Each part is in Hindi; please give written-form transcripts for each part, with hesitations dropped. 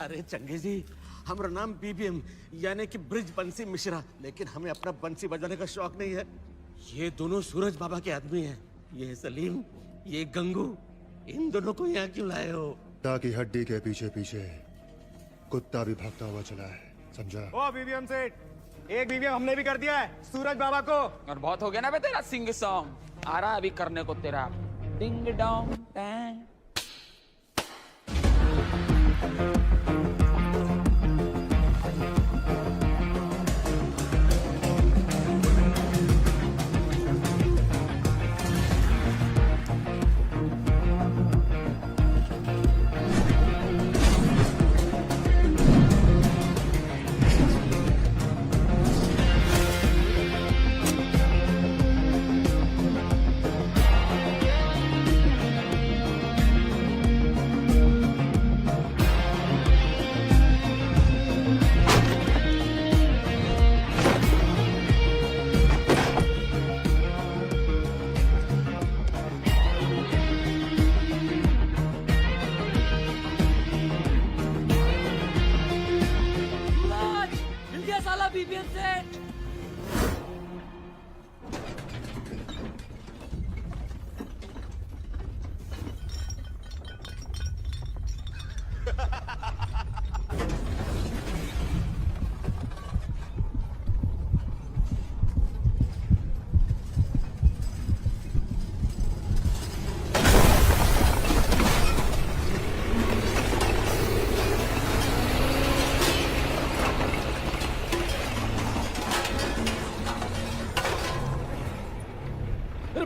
अरे चंगे जी, हमारा नाम बीबीएम यानी कि ब्रिज बंसी मिश्रा, लेकिन हमें अपना बंसी बजाने का शौक नहीं है। ये दोनों सूरज बाबा के आदमी हैं। ये सलीम, ये गंगू, इन दोनों को यहाँ क्यों लाए हो? ताकि हड्डी के पीछे पीछे कुत्ता भी भागता हुआ चला है, समझा? ओ बीबीएम सेठ, एक बीबीएम हमने भी कर दिया है सूरज बाबा को। और बहुत हो गया ना बे तेरा सिंग सॉन्ग, आ रहा अभी करने को तेरा डिंग डोंग टैंग।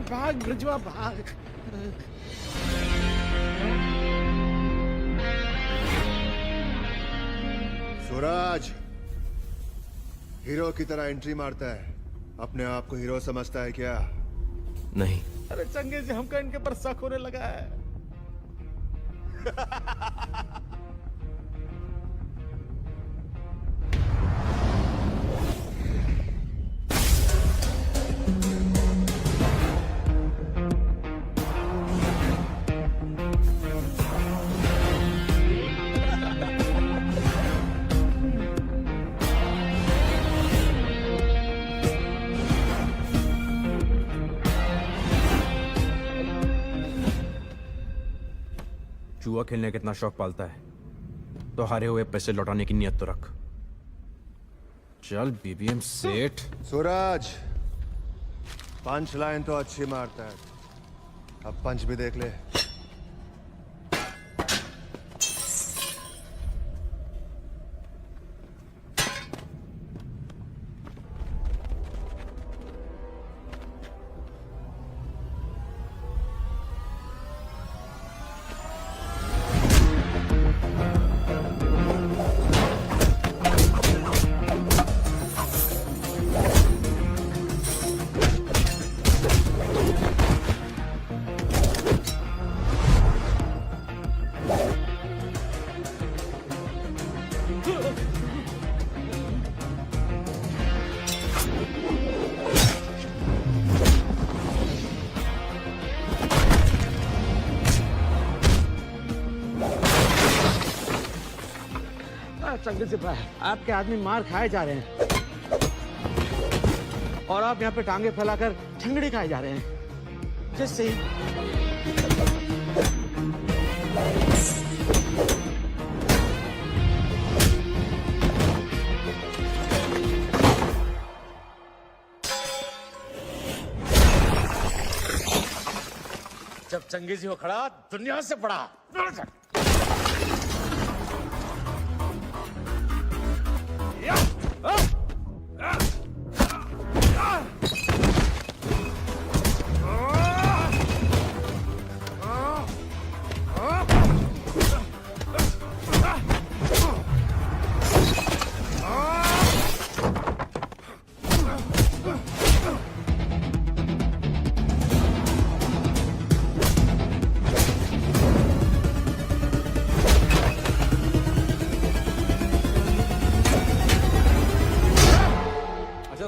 भाग ब्रिजवा भाग। सूरज हीरो की तरह एंट्री मारता है, अपने आप को हीरो समझता है क्या? नहीं। अरे चंगे जी, हमका इनके पर शक होने लगा है। जुआ खेलने का कितना शौक पालता है, तो हारे हुए पैसे लौटाने की नियत तो रख। चल बीबीएम सेठ। सूरज पंच लाइन तो अच्छी मारता है, अब पंच भी देख ले। चंगे जी भाई, आपके आदमी मार खाए जा रहे हैं और आप यहाँ पे टांगे फैलाकर ठंगड़ी खाए जा रहे हैं। जैसे ही जब चंगे जी हो खड़ा, दुनिया से बड़ा।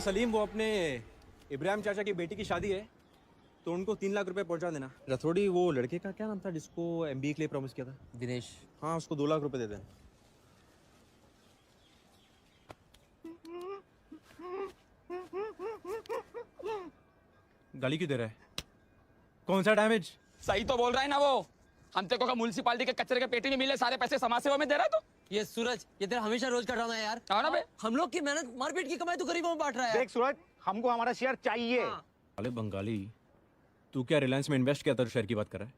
सलीम, वो अपने इब्राहिम चाचा की बेटी की शादी है, तो उनको 3 लाख रुपए पहुंचा देना। रथोड़ी, वो लड़के का क्या नाम था जिसको एमबीए के लिए प्रॉमिस किया था? दिनेश। हाँ, उसको 2 लाख रुपए दे देना। गाली क्यों दे रहा है? कौन सा डैमेज? सही तो बोल रहा है ना वो। हम तेरे को म्युनिसिपालिटी के कचरे के पेटी में मिले सारे पैसे समाज सेवा में दे रहा है तो। ये सूरज, ये तेरा हमेशा रोज का ड्रामा है यार। हाँ ना बे? हम लोग की मेहनत मारपीट की कमाई तो गरीबों में बांट रहा है। देख सूरज, हमको हमारा शेयर चाहिए। अरे बंगाली, तू क्या रिलायंस में इन्वेस्ट किया था तो शेयर की बात कर रहा है?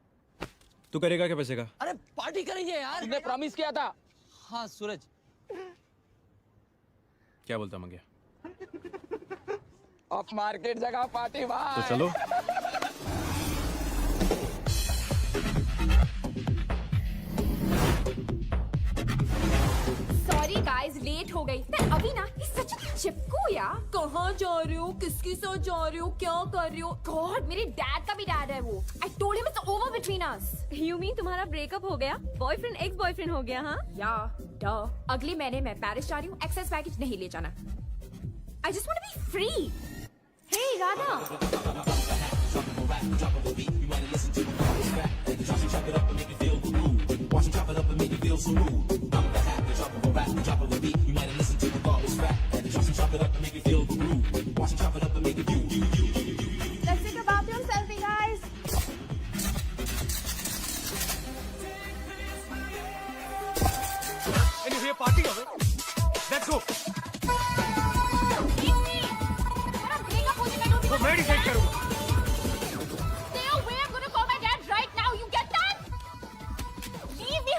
तू करेगा क्या पैसे का? अरे पार्टी करेंगे यार। तुमने प्रॉमिस किया था। हाँ सूरज, क्या बोलता मंगिया? ऑफ मार्केट जगह पार्टी भाई। तो चलो। सॉरी गाइस, लेट हो गई। मैं अभी ना इस सच चिपकू यार। कहाँ जा रहे हो, किसके साथ जा रहे हो, क्या कर रहे हो? गॉड, मेरे डैड का भी डैड है वो। I told him it's over between us. You mean तुम्हारा ब्रेकअप हो गया? बॉयफ्रेंड एक्स बॉयफ्रेंड हो गया? हाँ या डा। अगले महीने मैं पेरिस जा रही हूँ। एक्सेस पैकेज नहीं ले जाना। I just want to be free. Hey Radha, let's take a bathroom selfie, guys. Anyway, party over. Let's go. Leave me. मेरा breakup हो जाएगा तो मैं डिसाइड करूंगा। stay away. I'm gonna call my dad right now. You get that? Leave me.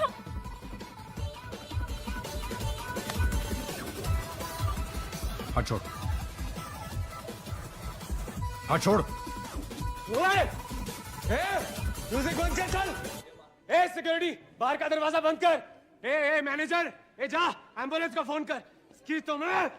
हाथ छोड़, हाथ छोड़। म्यूजिक बंद कर, चल। ए सिक्योरिटी, बाहर का दरवाजा बंद कर। ए मैनेजर, ए जा एम्बुलेंस का फोन कर। इसकी तो मैं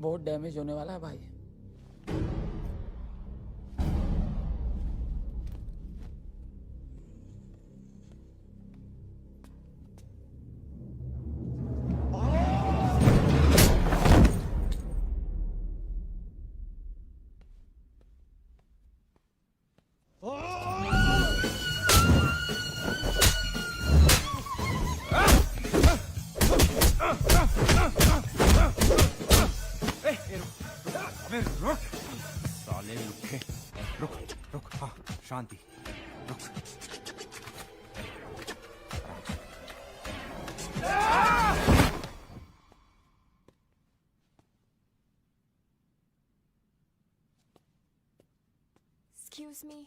बहुत डैमेज होने वाला है भाई। साले रुके, रुक रुक, हाँ शांति, रुक। Excuse me.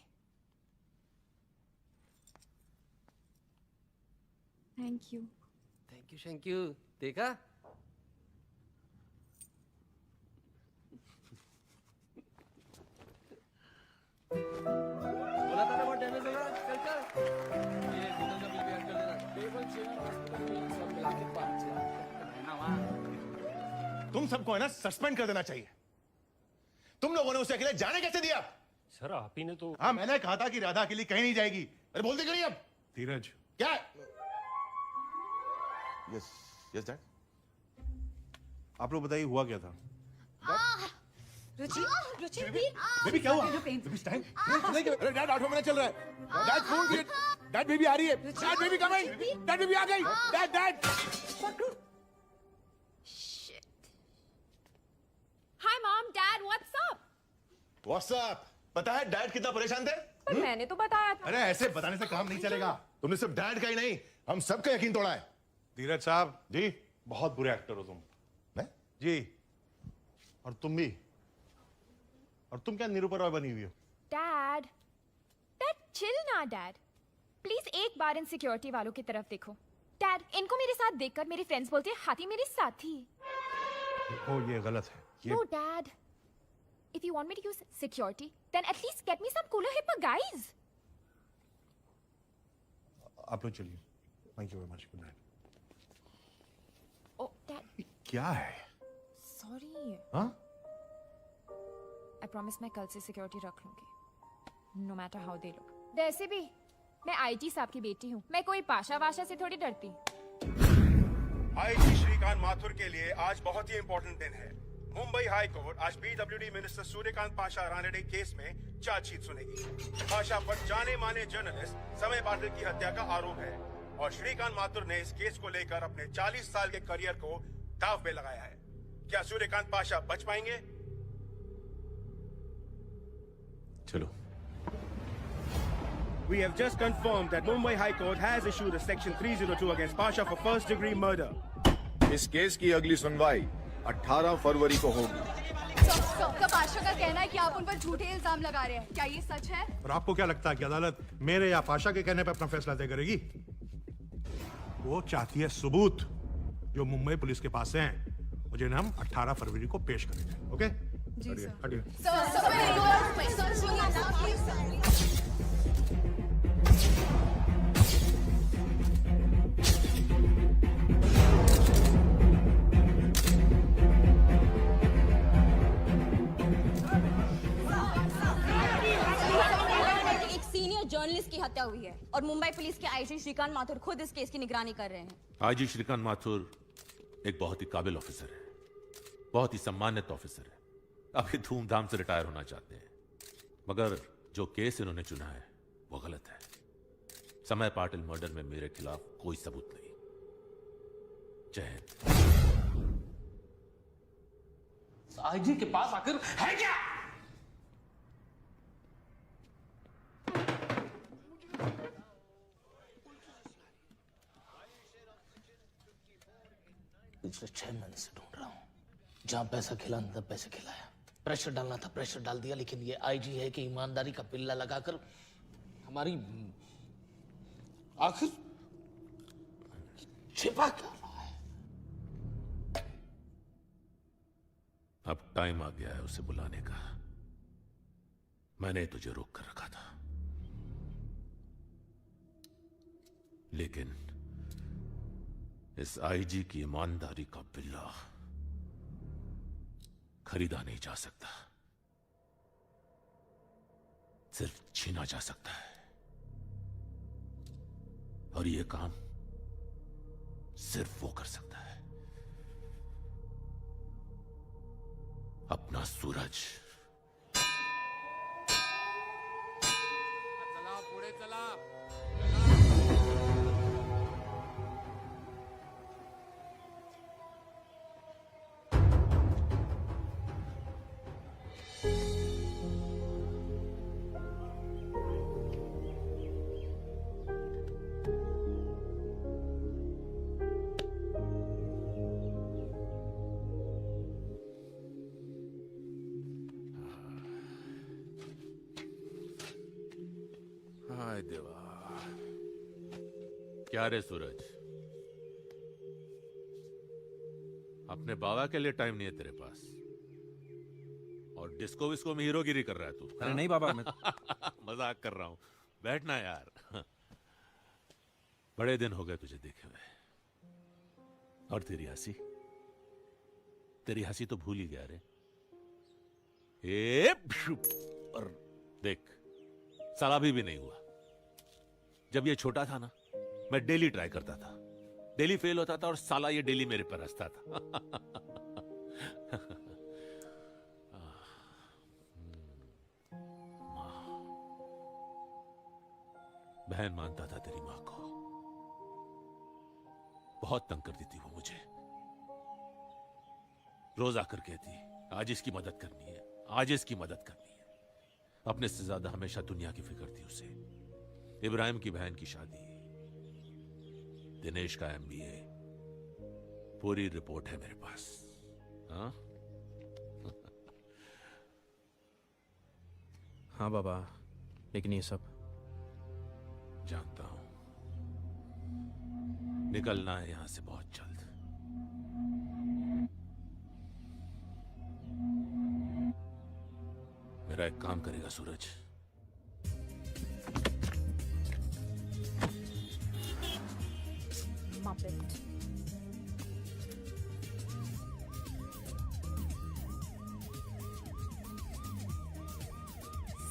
Thank you. Thank you. देखा? बोला था ना बहुत डैमेज होगा। चल चल। ये गूगल का बिल भी ऐड कर देना। टेबल चेयर हॉस्पिटल सब मिला के 5 लाख है ना वहाँ। तुम सबको है ना सस्पेंड कर देना चाहिए। तुम लोगों ने उसे अकेले जाने कैसे दिया? सर आप ही ने तो। हाँ, मैंने कहा था कि राधा अकेली कहीं नहीं जाएगी। अरे बोल दे कहीं अब। धीरज, क्या? Yes yes dad. आप लोग बताइए हुआ क्या था? रुचि, रुचि, बेबी क्या हुआ? Baby time. अरे डैड 8 महीने चल रहा है। डैड फोन किए। डैड बेबी आ रही है। Dad baby coming. Dad baby आ गई। Dad dad. Hi mom, dad, what's up? WhatsApp. पता है डैड कितना परेशान थे? पर मैंने तो बताया था। अरे ऐसे बताने से काम नहीं चलेगा। तुमने सिर्फ डैड का ही नहीं, हम सबका यकीन तोड़ा है। धीरज साहब जी। बहुत बुरे एक्टर हो तुम। मैं? जी। और तुम भी। और तुम क्या निरूपा रॉय बनी हुई हो? Dad, chill ना dad. Please एक बार इन सिक्योरिटी वालों की तरफ देखो। Dad, इनको मेरे साथ देखकर मेरे फ्रेंड्स बोलते हैं हाथी मेरे साथी। ओ ये गलत है। ये No, Dad. If you want me to use security, then at least get me some cooler hipper guys. आप लोग चलिए। Thank you very much. Good night. Oh, Dad, क्या है? sorry. हाँ? I promise मैं कल से सिक्योरिटी रख लूंगी। No matter how they look. वैसे भी मैं आईटी साहब की बेटी हूँ। मैं कोई पाशा वाशा से थोड़ी डरती। आईजी श्रीकांत माथुर के लिए आज बहुत ही इंपॉर्टेंट दिन है। मुंबई हाई कोर्ट आज PWD minister Suryakant Pasha Ranade case में चार्जशीट सुनेगी। पाशा पर जाने माने जर्नलिस्ट समय पाटिल की हत्या का आरोप है और श्रीकांत माथुर ने इस केस को लेकर अपने 40 साल के करियर को दांव पे लगाया है। क्या सूर्यकांत पाशा बच पाएंगे? चलो। We have just confirmed that Mumbai High Court has issued a Section 302 against Pasha for first-degree murder. इस केस की अगली सुनवाई 18 फरवरी को होगी। तो पाशा का कहना है कि आप उन पर झूठे इल्जाम लगा रहे हैं, क्या ये सच है? और आपको क्या लगता है कि अदालत मेरे या पाशा के कहने पर अपना फैसला तय करेगी? वो चाहती है सबूत जो मुंबई पुलिस के पास हैं और जिन्हें हम 18 फरवरी को पेश करेंगे। ओके? जी सर। हटिए। एक सीनियर जर्नलिस्ट की हत्या हुई है और मुंबई पुलिस के आईजी श्रीकांत माथुर खुद इस केस की निगरानी कर रहे हैं। आईजी श्रीकांत माथुर एक बहुत ही काबिल ऑफिसर है, बहुत ही सम्मानित ऑफिसर है। अभी धूमधाम से रिटायर होना चाहते हैं, मगर जो केस इन्होंने चुना है वो गलत है। समय पाटिल मर्डर में मेरे खिलाफ कोई सबूत नहीं। जय हिंद। आईजी के पास आकर है क्या? पिछले 6 महीने से ढूंढ रहा हूँ। जहां पैसा खिलाना था पैसे खिलाया, प्रेशर डालना था प्रेशर डाल दिया, लेकिन ये आईजी है कि ईमानदारी का पिल्ला लगाकर हमारी आखिर छिपा क्या रहा है? अब टाइम आ गया है उसे बुलाने का। मैंने तुझे रोक कर रखा था, लेकिन इस आईजी की ईमानदारी का बिल्ला खरीदा नहीं जा सकता, सिर्फ छीना जा सकता है। और यह काम सिर्फ वो कर सकता है, अपना सूरज। चला पुढे चला। हाय देवा, क्या रे सूरज, अपने बाबा के लिए टाइम नहीं है तेरे पास और डिस्को विस्को में हीरोगिरी कर रहा है तू? अरे नहीं बाबा, मैं मजाक कर रहा हूं, बैठना यार। बड़े दिन हो गए तुझे देखे हुए। और तेरी हंसी तो भूल ही गया रे। और देख, साला अभी भी नहीं हुआ। जब ये छोटा था ना, मैं डेली ट्राई करता था, डेली फेल होता था और साला ये डेली मेरे पर हंसता था। माँ, बहन मानता था तेरी मां को, बहुत तंग करती थी वो मुझे। रोज आकर कहती, आज इसकी मदद करनी है, आज इसकी मदद करनी है। अपने से ज्यादा हमेशा दुनिया की फिक्र थी उसे। इब्राहिम की बहन की शादी, दिनेश का MBA, पूरी रिपोर्ट है मेरे पास। हाँ हाँ बाबा, लेकिन ये सब जानता हूं। निकलना है यहां से बहुत जल्द। मेरा एक काम करेगा सूरज?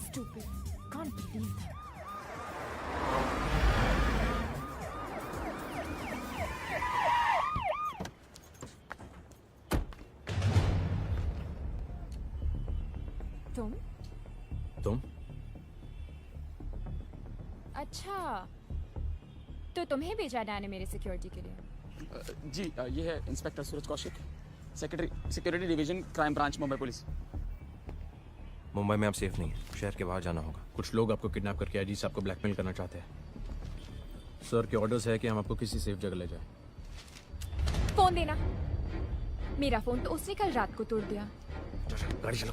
Stupid. Can't believe that. तुम? अच्छा, तो तुम्हें भेजा डैन ने मेरे सिक्योरिटी के लिए? जी ये है inspector Suraj Kaushik, secretary security division, crime branch, Mumbai police. Mumbai में आप सेफ नहीं है, शहर के बाहर जाना होगा। कुछ लोग आपको किडनैप करके आईजी साहब को ब्लैकमेल करना चाहते हैं। सर के ऑर्डर्स है कि हम आपको किसी सेफ जगह ले जाए। फोन देना। मेरा फोन तो उसने कल रात को तोड़ दिया। गाड़ी चलो।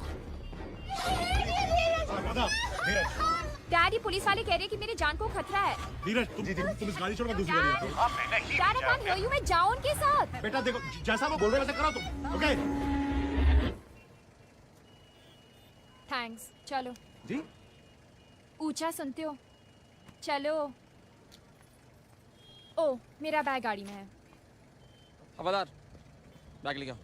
डैडी, पुलिस वाले कह रहे हैं कि मेरी जान को खतरा है। धीरज, तुम इस गाड़ी छोड़कर दूसरी गाड़ी में dad, I can't hear you, मैं जाऊं उनके साथ। बेटा देखो, जैसा वो बोल रहे हैं वैसे करो तुम, ओके? थैंक्स, चलो। जी? ऊंचा सुनते हो? चलो। ओ, मेरा बैग गाड़ी में है। हवादार, बैग ले आओ।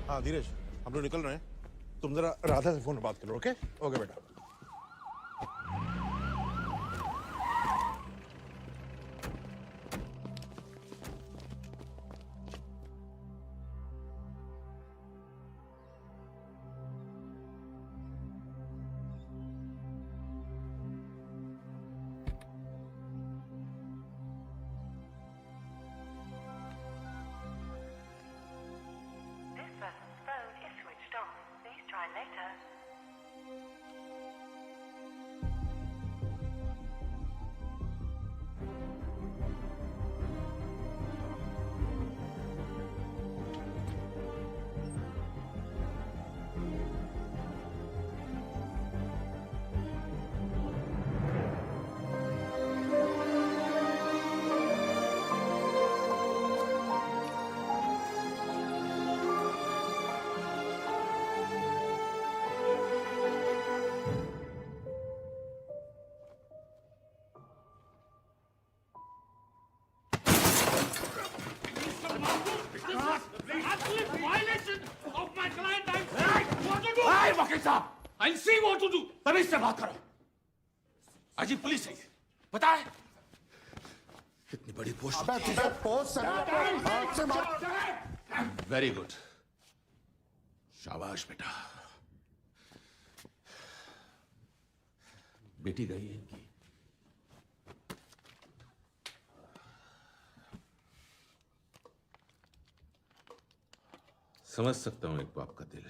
हाँ धीरज, हम लोग निकल रहे हैं। तुम जरा राधा से फोन पर बात करो, ओके? ओके बेटा। वकील साहब, I'll see what to do. तमीज से बात करो। अजी पुलिस है, पता है? कितनी बड़ी पोस्ट। वेरी गुड, शाबाश बेटा। बेटी गई है इनकी। समझ सकता हूं एक बाप का दिल।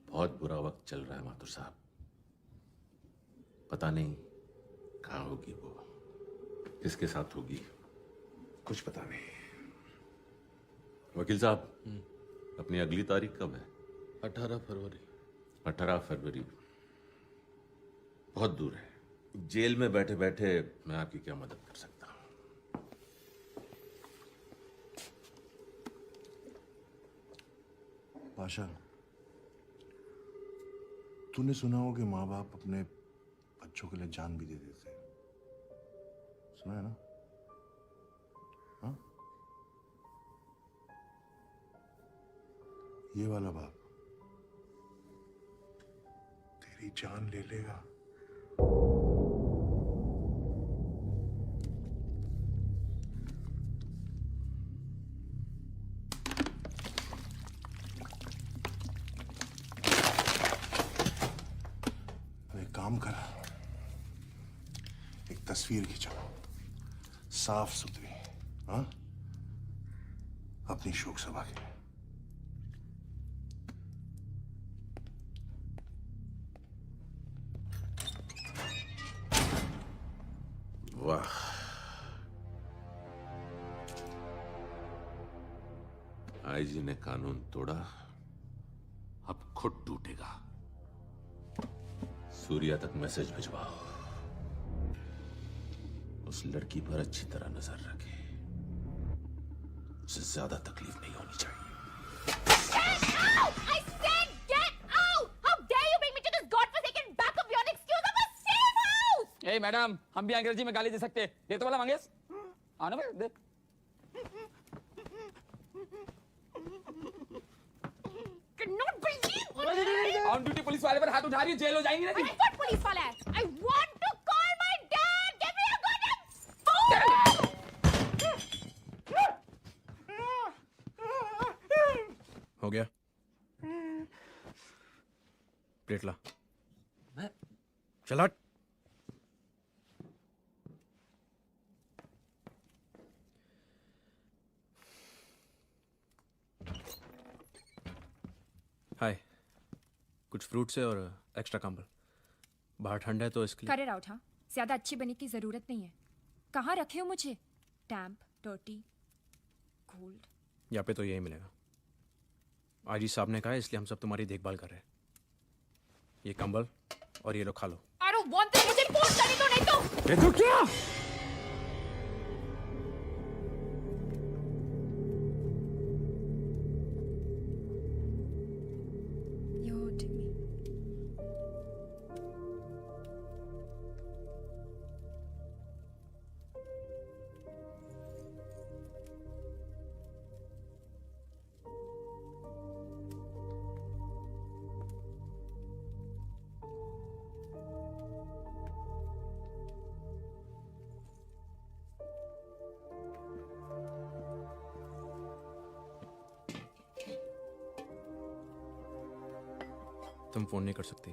बहुत बुरा वक्त चल रहा है माथुर साहब। पता नहीं कहाँ होगी वो, किसके साथ होगी, कुछ पता नहीं। वकील साहब, अपनी अगली तारीख कब है? 18 फरवरी। 18 फरवरी बहुत दूर है। जेल में बैठे बैठे मैं आपकी क्या मदद कर सकता हूं? पाशा, तूने सुना हो कि माँ बाप अपने बच्चों के लिए जान भी दे देते हैं, सुना है ना? हाँ? ये वाला बाप तेरी जान ले लेगा। काम करा, एक तस्वीर खिंचाओ साफ सुथरी, हाँ, अपनी शोक सभा के। वाह, आईजी ने कानून तोड़ा, अब खुद टूटेगा। सूर्या तक मैसेज भिजवाओ, उस लड़की पर अच्छी तरह नजर रखे, उसे ज्यादा तकलीफ नहीं होनी चाहिए। I said get out! How dare you bring me to this godforsaken back of your excuse of a safe house! A madam, हम भी अंग्रेजी में गाली दे सकते हैं। दे तो वाला मंगेश, आना भाई दे। Cannot believe on duty police वाले पर हाथ उठा रही है, जेल हो जाएंगी ना तुम। कौन पुलिस वाला है? I want to call my dad. Give me a goddamn phone. हो गया? प्लेट ला। चल हट। हाय, कुछ फ्रूट्स है और एक्स्ट्रा कंबल। बाहर ठंडा है तो इसके लिए। Cut it out, हाँ? ज्यादा अच्छी बनने की जरूरत नहीं है। कहाँ रखे हो मुझे? Damp, dirty, cold. यहाँ पे तो यही मिलेगा। आजी साहब ने कहा है, इसलिए हम सब तुम्हारी देखभाल कर रहे हैं। ये कंबल और ये लो, खा लो। I don't want this. मुझे फोन करने दो, नहीं तो। ये तो क्या? You're hurting me. तुम फोन नहीं कर सकती,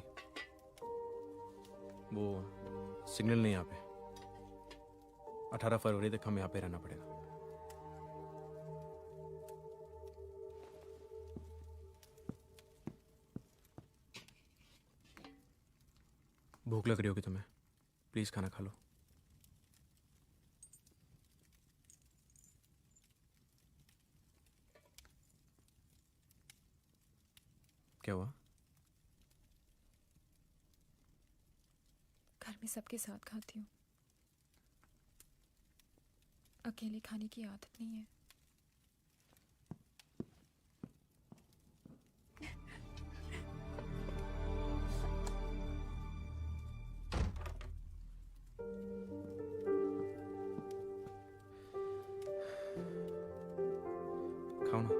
वो सिग्नल नहीं यहाँ पे। 18 फरवरी तक हमें यहाँ पे रहना पड़ेगा। भूख लग रही होगी तुम्हें, प्लीज खाना खा लो। क्या हुआ? घर में सबके साथ खाती हूँ, अकेले खाने की आदत नहीं है। खाओ ना।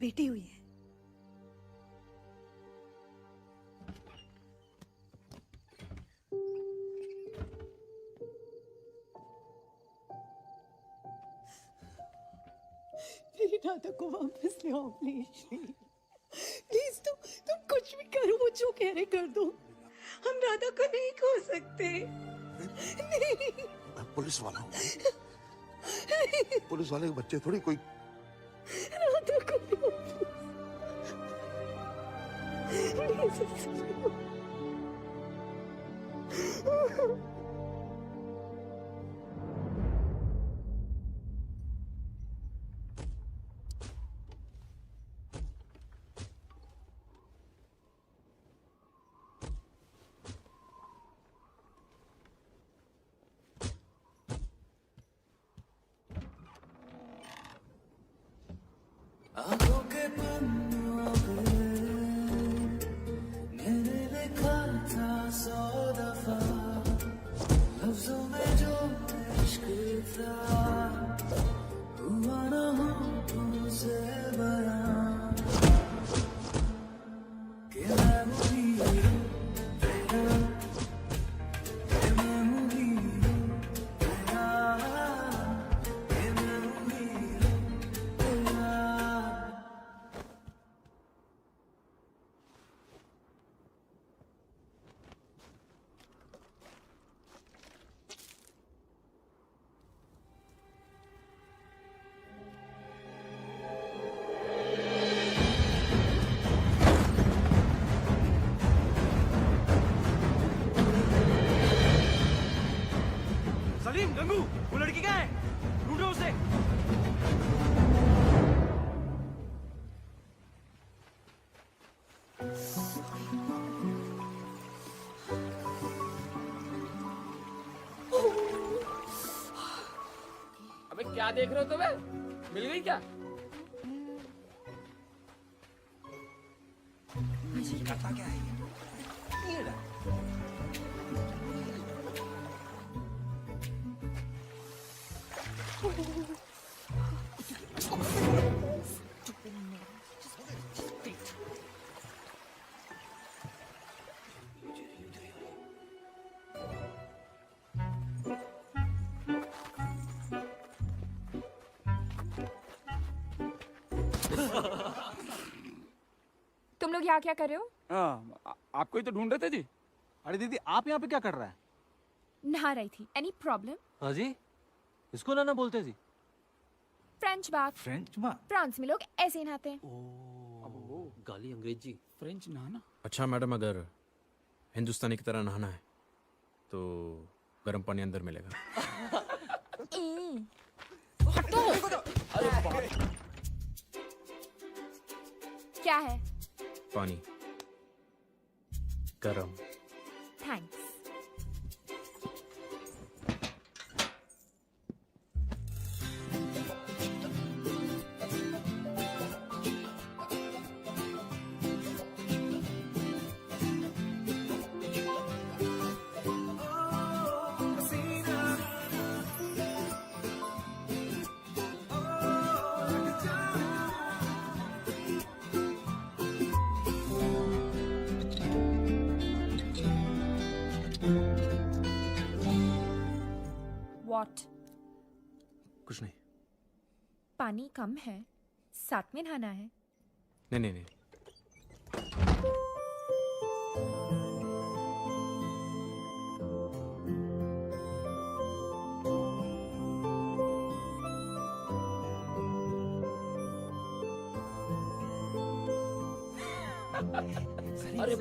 बेटी हुई है। मेरी राधा को वापस ले आओ प्लीज। प्लीज तुम कुछ भी करो, वो जो कह रहे कर दो। हम राधा को नहीं खो सकते। नहीं। मैं पुलिस वाला हूँ। पुलिस वाले के बच्चे थोड़ी कोई। राधा को आंखों के पन्नों पे मैंने लिखा था 100 दफा, लफ्जों में जो इश्क था हुआ ना हो तुमसे बयां कि मैं हूँ हीरो तेरा, कि मैं हूँ हीरो तेरा, कि मैं हूँ हीरो तेरा। सलीम, गंगू, वो लड़की कहाँ है? ढूंढो उसे। अबे क्या देख रहे हो तुम्हें? मिल गई क्या? करता क्या है ये? तुम लोग यहाँ क्या कर रहे हो? आपको ही तो ढूंढ रहे थे जी। अरे दीदी, आप यहाँ पे क्या कर रहा है? नहा रही थी। Any problem? हाँ जी, इसको ना बोलते जी। French bath. फ्रेंच माँ? फ्रांस में लोग ऐसे ही नहाते हैं। गाली अंग्रेजी। फ्रेंच नहाना? अच्छा मैडम, अगर हिंदुस्तानी की तरह नहाना है तो गर्म पानी अंदर मिलेगा। क्या है? पानी गरम। थैंक्स। What? कुछ नहीं। पानी कम है, साथ में नहाना है। नहीं नहीं नहीं। अरे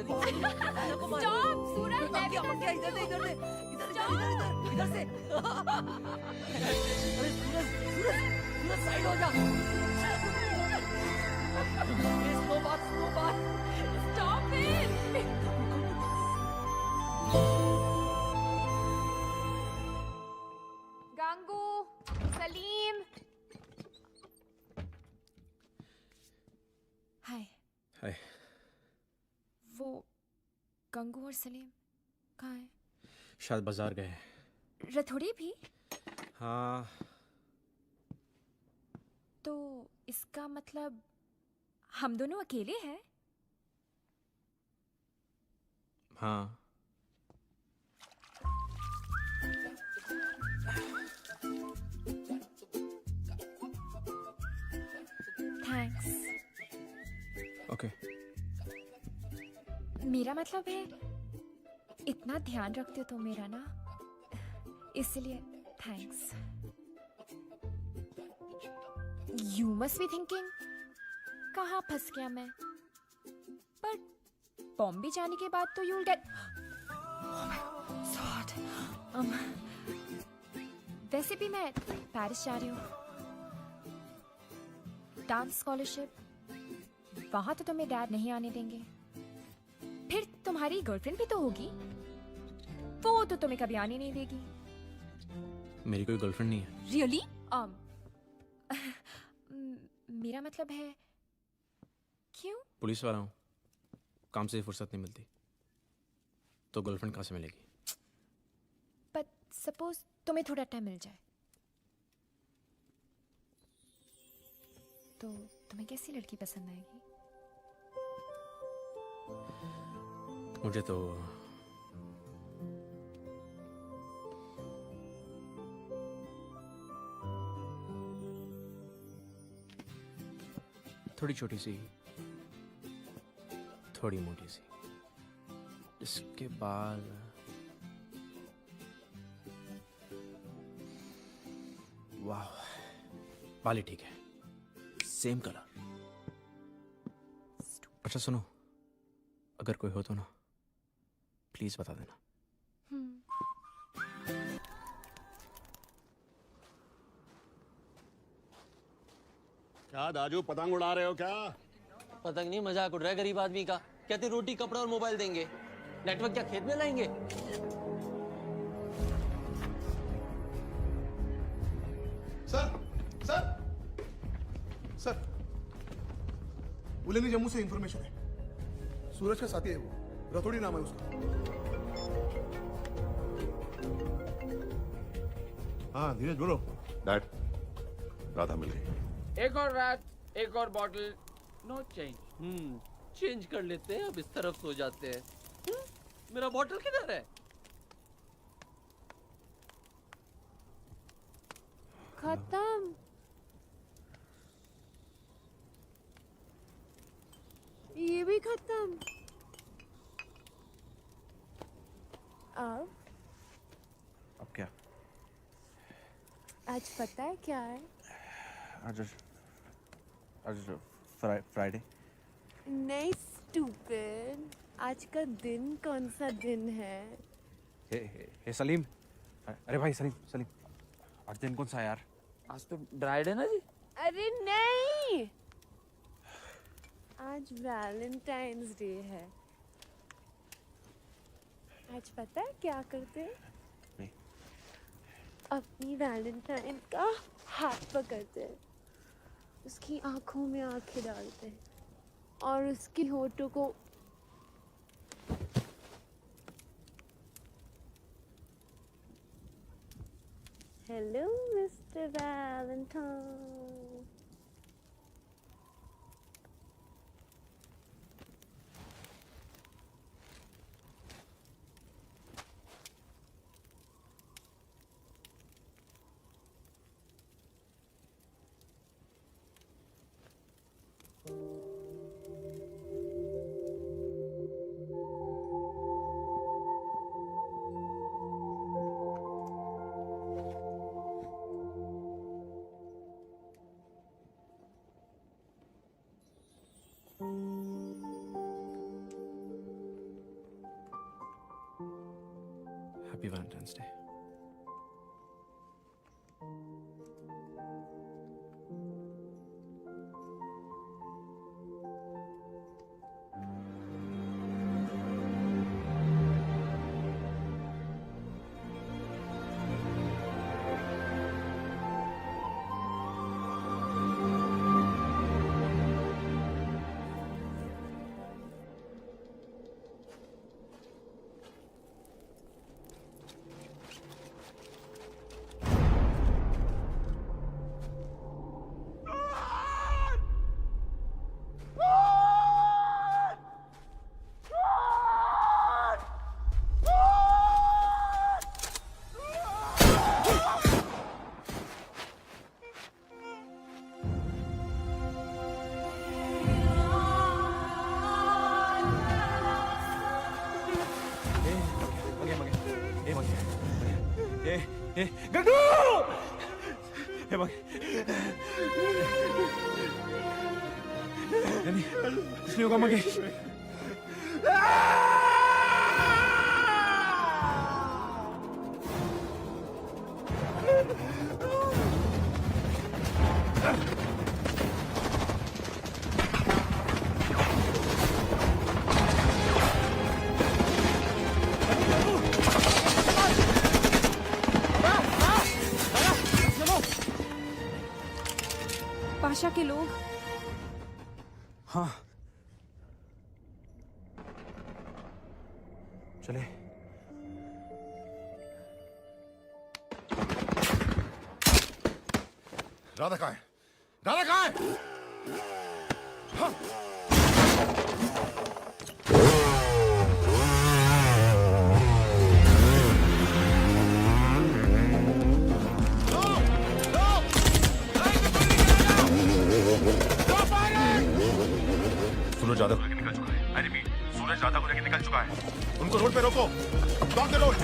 Stop, सूरज, मैं भी कर इधर से इधर से इधर से। अरे सूरज साइड हो जा। स्लो बात। Stop it! गंगू, सलीम। हाय। हाय। वो गंगू और सलीम कहाँ है? शायद बाजार गए हैं। रथोड़ी भी? हाँ। तो इसका मतलब हम दोनों अकेले हैं? हाँ। थैंक्स। ओके। मेरा मतलब है इतना ध्यान रखते हो तो मेरा ना, इसलिए thanks. You must be thinking कहाँ फंस गया मैं, बट बॉम्बे जाने के बाद तो यूल गेट। वैसे भी मैं पेरिस जा रही हूँ, डांस स्कॉलरशिप, वहां तो तुम्हें डैड नहीं आने देंगे। फिर तुम्हारी गर्लफ्रेंड भी तो होगी, वो तो तुम्हें कभी आने नहीं देगी। मेरी कोई गर्लफ्रेंड नहीं है। रियली? मेरा मतलब है, क्यों? पुलिस वाला हूँ, काम से फुर्सत नहीं मिलती, तो गर्लफ्रेंड कहाँ से मिलेगी? बट सपोज तुम्हें थोड़ा टाइम मिल जाए तो तुम्हें कैसी लड़की पसंद आएगी? मुझे तो थोड़ी छोटी सी, थोड़ी मोटी सी, जिसके बाल वाह, बाल ही ठीक है, सेम कलर। अच्छा सुनो, अगर कोई हो तो ना प्लीज बता देना। क्या दाजू पतंग उड़ा रहे हो क्या? पतंग नहीं, मजाक उड़ रहा है गरीब आदमी का। कहते रोटी कपड़ा और मोबाइल देंगे, नेटवर्क क्या खेत में लाएंगे? सर सर सर, बुलेनी जम्मू से इंफॉर्मेशन है। सूरज का साथी है वो, रथोड़ी नाम है उसका। हाँ धीरज बोलो। डैड, राधा मिल गई। एक और रात, एक और बॉटल, नो चेंज। चेंज कर लेते हैं, अब इस तरफ सो जाते हैं। मेरा बॉटल किधर है? खत्म। ये भी खत्म। अब क्या? आज पता है क्या है? आज फ्राइडे। नहीं स्टूपिड, आज का दिन कौन सा दिन है? हे सलीम, अरे भाई सलीम, आज दिन कौन सा है यार? आज तो ड्राइड है ना जी। अरे नहीं, आज वैलेंटाइंस डे है। आज पता है क्या करते हैं? नहीं। अपनी वैलेंटाइन का हाथ पकड़ते हैं, उसकी आंखों में आंखें डालते हैं और उसकी होठों को hello mister Valentine. Happy Valentine's day. Gangu! हे भाई, यानी कुछ नहीं होगा मगे। पाशा के लोग। हाँ चले। राधा कहाँ है? राधा कहाँ है? हाँ? सूरज राधा को लेकर निकल चुका है। I repeat, सूरज राधा को लेकर निकल चुका है। उनको रोड पे रोको। Block the road.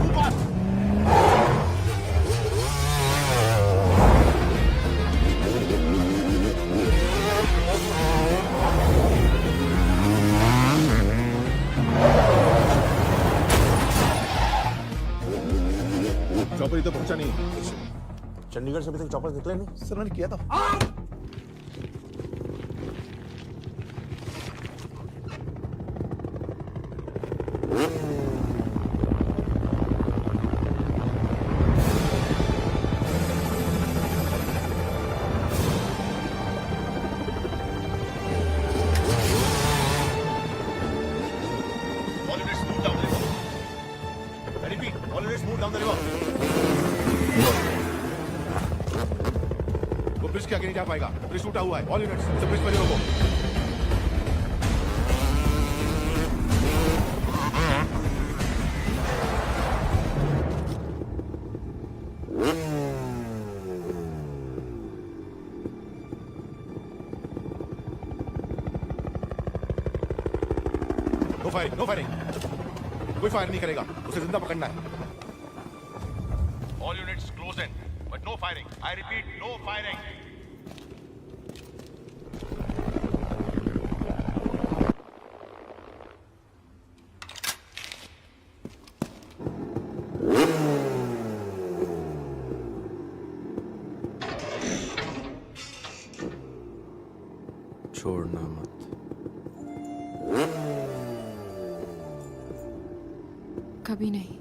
ऊपर। चौपर इधर पहुंचा नहीं। चंडीगढ़ से अभी तक चॉपर्स निकले नहीं? सर मैंने किया था। वो ब्रिज के आगे नहीं जा पाएगा, ब्रिज टूटा हुआ है। ऑल यूनिट्स ब्रिज पर ही रोको। No firing, no firing. कोई फायर नहीं करेगा, उसे जिंदा पकड़ना है। All units close in, but no firing. I repeat, no firing. छोड़ना मत। कभी नहीं।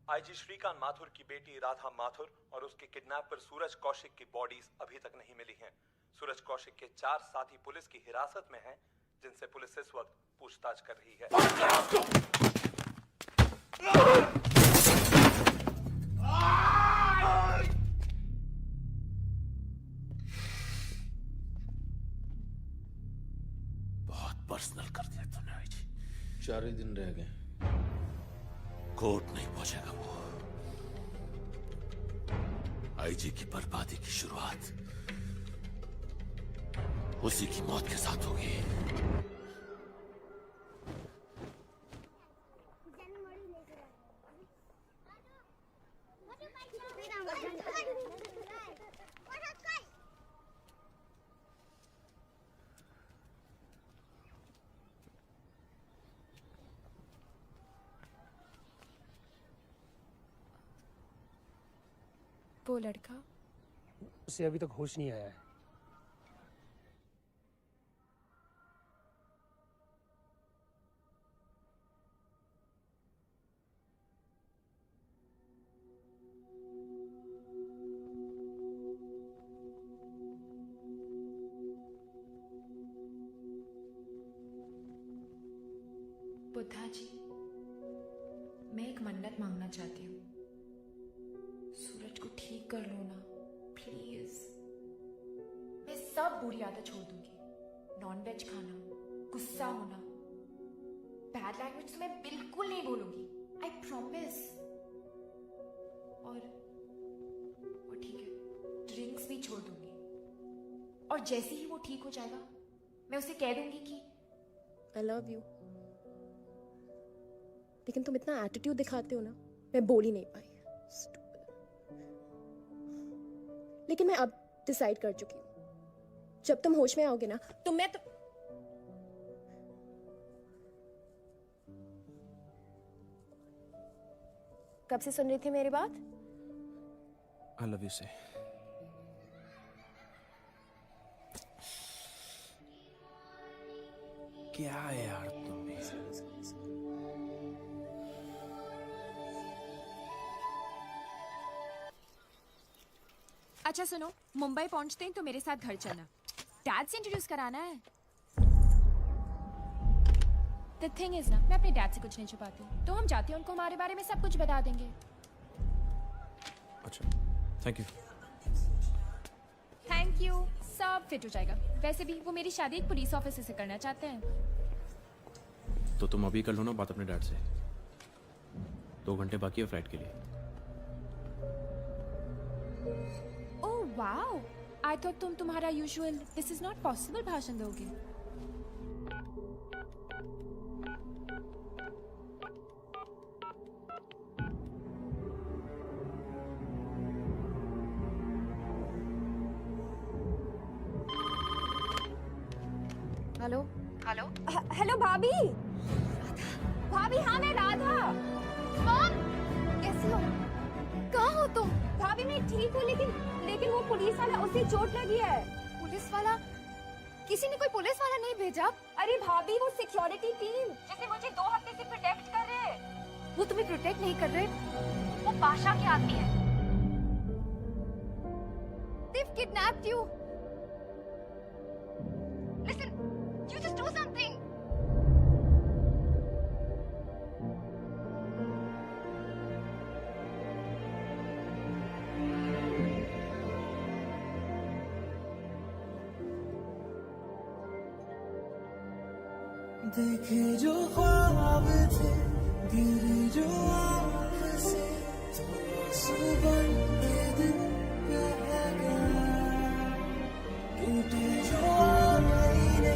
आईजी श्रीकांत माथुर की बेटी राधा माथुर और उसके किडनैपर सूरज कौशिक की बॉडीज अभी तक नहीं मिली हैं। सूरज कौशिक के 4 साथी पुलिस की हिरासत में हैं, जिनसे पुलिस इस वक्त पूछताछ कर रही है। बहुत पर्सनल कर दिया तूने आईजी। 4 ही दिन रह गए, कोर्ट नहीं पहुंचेगा वो। आईजी की बर्बादी की शुरुआत उसी की मौत के साथ होगी। वो लड़का, उसे अभी तक होश नहीं आया है। बुद्धा जी, मैं एक मन्नत मांगना चाहती हूँ। सूरज को ठीक कर लो ना, प्लीज। मैं सब बुरी आदत छोड़ दूंगी। नॉनवेज खाना, गुस्सा होना, बैड लैंग्वेज तो मैं बिल्कुल नहीं बोलूंगी। I promise. और ठीक है, ड्रिंक्स भी छोड़ दूंगी। और जैसे ही वो ठीक हो जाएगा, मैं उसे कह दूंगी कि आई लव यू। लेकिन तुम इतना एटीट्यूड दिखाते हो ना, मैं बोल ही नहीं पाई। लेकिन मैं अब डिसाइड कर चुकी हूँ, जब तुम होश में आओगे ना तो मैं तो कब से सुन रही थी मेरी बात? I love you से। क्या है यार तुम भी? अच्छा सुनो, मुंबई पहुंचते हैं तो मेरे साथ घर चलना। डैड से इंट्रोड्यूस कराना है। The thing is ना, मैं अपने डैड से कुछ नहीं छुपाती, तो हम जाते हैं उनको हमारे बारे में सब कुछ बता देंगे। अच्छा, थैंक यू। थैंक यू, सब फिट हो जाएगा। वैसे भी वो मेरी शादी एक पुलिस ऑफिसर से करना चाहते हैं। तो तुम अभी कर लो ना बात अपने डैड से। 2 घंटे बाकी है फ्लाइट के लिए। ओह वाओ, आई थॉट तुम तुम्हारा usual this is not possible भाषण दोगे। हेलो हेलो हेलो भाभी। भाभी हाँ मैं राधा। मॉम कैसी हो? कहाँ हो तुम? भाभी मैं ठीक हूँ लेकिन वो पुलिस वाला, उसे चोट लगी है। पुलिस वाला? किसी ने कोई पुलिस वाला नहीं भेजा? अरे भाभी वो सिक्योरिटी टीम जिसे मुझे 2 हफ्ते से प्रोटेक्ट कर रहे हैं। वो तुम्हें प्रोटेक्ट नहीं कर रहे, वो पाशा के आदमी है। They've kidnapped you. Listen, you just do something. देखे जो ख्वाब थे गिरे जो आँख से, तो आंसू बन के दिल बह गया। टूटे जो आईने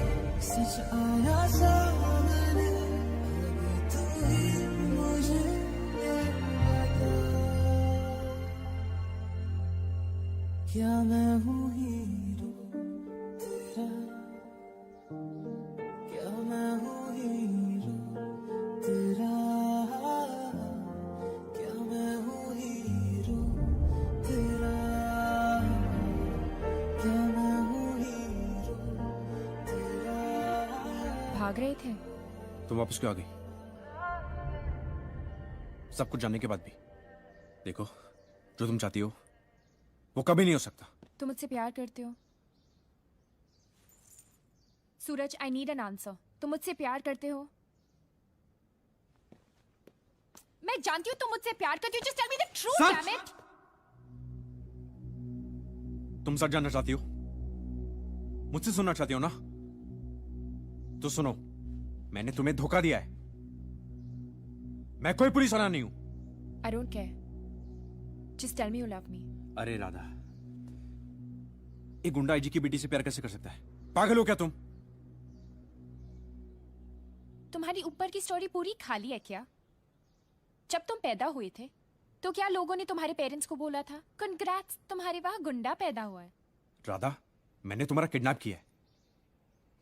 सच आया सामने, अभी तू ही मुझे लगा। क्या मैं हूँ हीरो तेरा, क्या मैं हूँ हीरो तेरा, क्या मैं हूँ हीरो तेरा, क्या मैं हूँ हीरो तेरा। भाग रहे थे? तुम वापस क्यों आ गई? सब कुछ जानने के बाद भी। देखो, जो तुम चाहती हो वो कभी नहीं हो सकता। तुम मुझसे प्यार करते हो? सूरज, आई नीड एन आंसर। तुम मुझसे प्यार करते हो? मैं जानती हूँ तुम मुझसे प्यार करती हो। Just tell me the truth, damn it. तुम सच जानना चाहती हो? मुझसे सुनना चाहती हो ना? तो सुनो, मैंने तुम्हें धोखा दिया है। मैं कोई पुलिस वाला नहीं हूं। I don't care, just tell me you love me. अरे राधा, एक गुंडा आईजी की बेटी से प्यार कैसे कर सकता है? पागल हो क्या तुम? तुम्हारी ऊपर की स्टोरी पूरी खाली है क्या? जब तुम पैदा हुए थे तो क्या लोगों ने तुम्हारे पेरेंट्स को बोला था कंग्रेट्स, तुम्हारे वहां गुंडा पैदा हुआ है? राधा, मैंने तुम्हारा किडनैप किया है।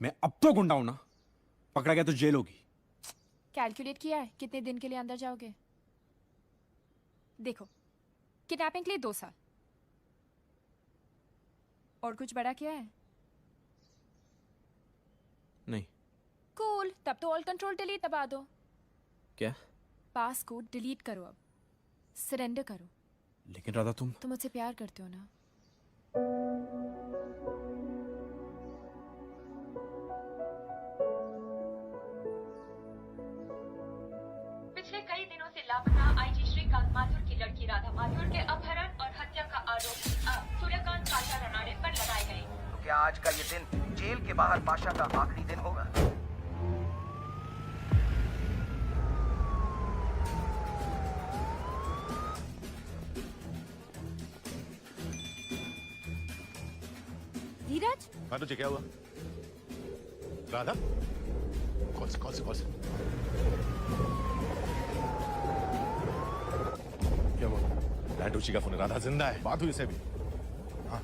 मैं अब तो गुंडा हूं ना। पकड़ा गया तो जेल होगी। कैलकुलेट किया है कितने दिन के लिए अंदर जाओगे? देखो, किडनैपिंग के लिए 2 साल। और कुछ बड़ा किया है? नहीं। कूल, तब तो ऑल कंट्रोल डिलीट दबा दो। क्या? पास कोड डिलीट करो, अब सरेंडर करो। लेकिन राधा, तुम मुझसे प्यार करते हो ना? पिछले कई दिनों से लापता आईजी श्रीकांत माथुर की लड़की राधा माथुर के अपहरण और हत्या का आरोप अब सूर्यकांत पाशा रनाड़े पर लगाए गए। तो क्या आज का ये दिन जेल के बाहर पाशा का आखिरी दिन होगा? धीरज, हाँ तुझे क्या हुआ? राधा, कौन से क्या हुआ? लैंडूची का फोन है। राधा जिंदा है, बात हुई इसे भी। हाँ।